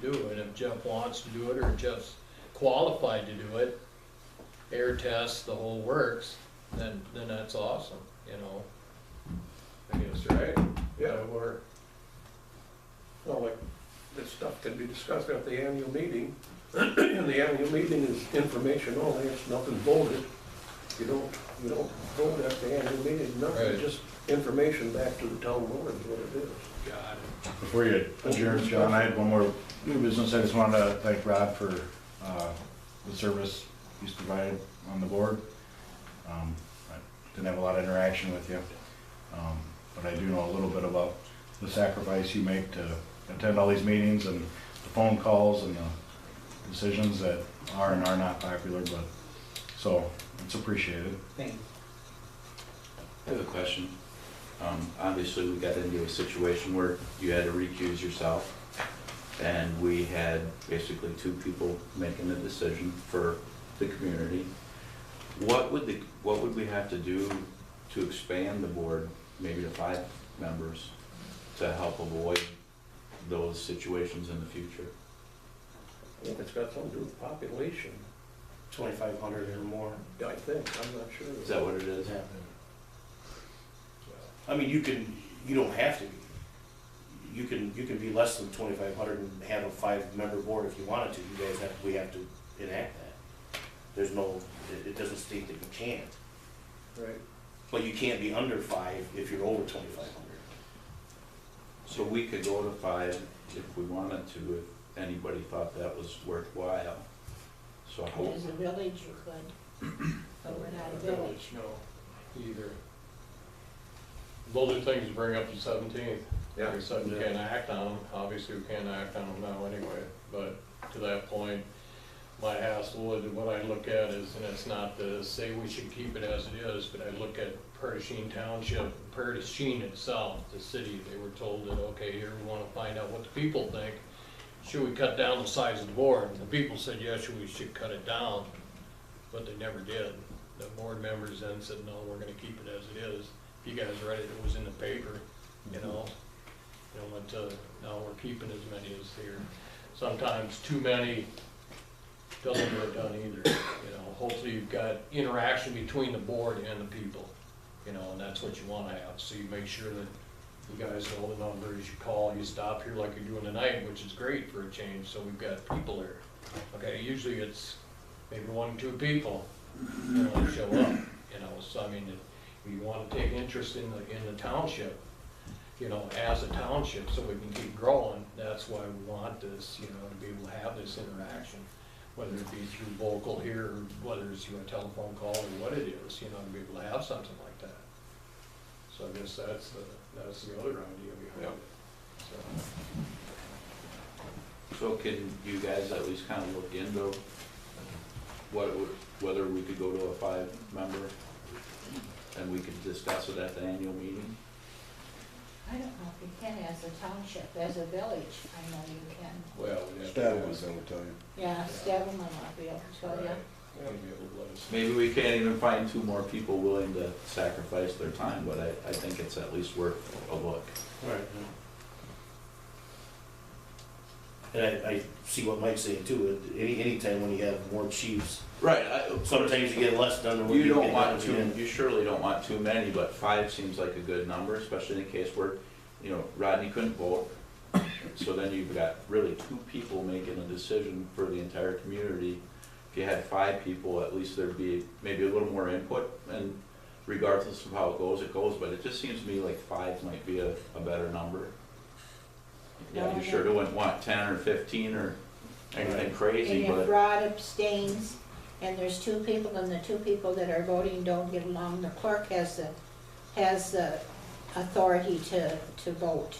do, and if Jeff wants to do it, or Jeff's qualified to do it, air test, the whole works, then that's awesome, you know? I guess, right? Yeah. That'll work. Well, like, this stuff can be discussed at the annual meeting, and the annual meeting is information only, it's nothing voted. You don't vote at the annual meeting, nothing, Right. just information back to the town board is what it is. Got it. Before you adjourn, John, I had one more new business. I just wanted to thank Rod for the service he's provided on the board. I didn't have a lot of interaction with you, but I do know a little bit about the sacrifice you make to attend all these meetings and the phone calls and the decisions that are and are not popular, but, so, it's appreciated. Thanks. I have a question. Obviously, we got into a situation where you had to recuse yourself, and we had basically two people making the decision for the community. What would we have to do to expand the board, maybe to 5 members, to help avoid those situations in the future? I think it's got something to do with population, 2,500 or more. I think, I'm not sure. Is that what it is? Yeah. I mean, you don't have to be. You can be less than 2,500 and have a 5-member board if you wanted to. We have to enact that. There's no, it doesn't state that you can't. Right. But you can't be under 5 if you're over 2,500. So we could go to 5 if we wanted to, if anybody thought that was worthwhile. So I hope. As a village, you could, but we're not a village. No, either. Those are things to bring up the 17th. Yeah. Like I said, we can't act on them, obviously we can't act on them now anyway, but to that point, my hassle would, what I look at is, and it's not to say we should keep it as it is, but I look at Purtisene Township, Purtisene itself, the city, they were told that, okay, here we wanna find out what the people think. Should we cut down the size of the board? And the people said, yes, we should cut it down, but they never did. The board members then said, no, we're gonna keep it as it is. You guys read it, it was in the paper, you know? But now we're keeping as many as here. Sometimes too many doesn't get done either, you know? Hopefully you've got interaction between the board and the people, you know, and that's what you wanna have, so you make sure that you guys know the numbers, you call, you stop here like you're doing tonight, which is great for a change, so we've got people there. Okay, usually it's maybe 1 or 2 people, you know, show up, you know, so I mean, if you wanna take interest in the township, you know, as a township, so we can keep growing, that's why we want this, you know, to be able to have this interaction, whether it be through vocal here, or whether it's through a telephone call, or what it is, you know, to be able to have something like that. So I guess that's the other idea behind it, so. So can you guys at least kind of look into what it would, whether we could go to a 5-member and we could discuss it at the annual meeting? I don't know if you can as a township, as a village, I know you can. Well, we'd have to Status, ask. I will tell you. Yeah, Stebbin might be able to tell you. Right. Maybe it would let us- Maybe we can't even find 2 more people willing to sacrifice their time, but I think it's at least worth a look. Right. And I see what Mike's saying too, anytime when you have more chiefs, Right. sometimes you get less done than what You you don't get want done. you surely don't want too many, but 5 seems like a good number, especially in a case where, you know, Rodney couldn't vote. So then you've got really 2 people making a decision for the entire community. If you had 5 people, at least there'd be maybe a little more input, and regardless of how it goes, but it just seems to me like 5 might be a better number. Yeah, you sure wouldn't want 10 or 15 or anything crazy, And if but, Rod abstains, and there's 2 people, and the 2 people that are voting don't get along, the clerk has the authority to vote.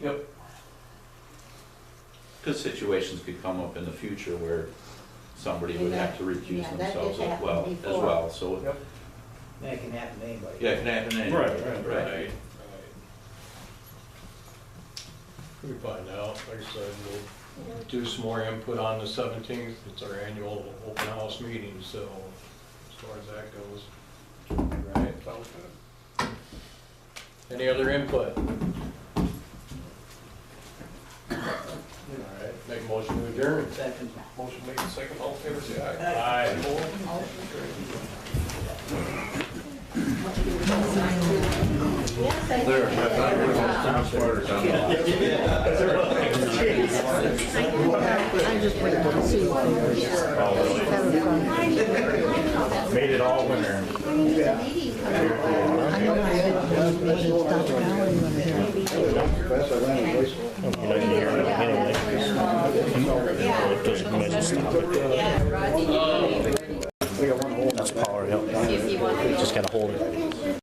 Yep. because situations could come up in the future where somebody would have to recuse Yeah, that did themselves as happen well, before. so, Yep. That can happen to anybody. yeah, it can happen anyway. Right. Right. We find out, like I said, we'll do some more input on the 17th, it's our annual open house meeting, so as far as that goes. Right, Sounds good. any other input? All right, make a motion to adjourn. Second. Motion made, second, all in favor, say aye. Aye. Yes, I There, think I thought you were gonna stop smarter down the line. I just went to see Made it all winter. I know I did, but it's Dr. Allen over here. Yeah, Rodney.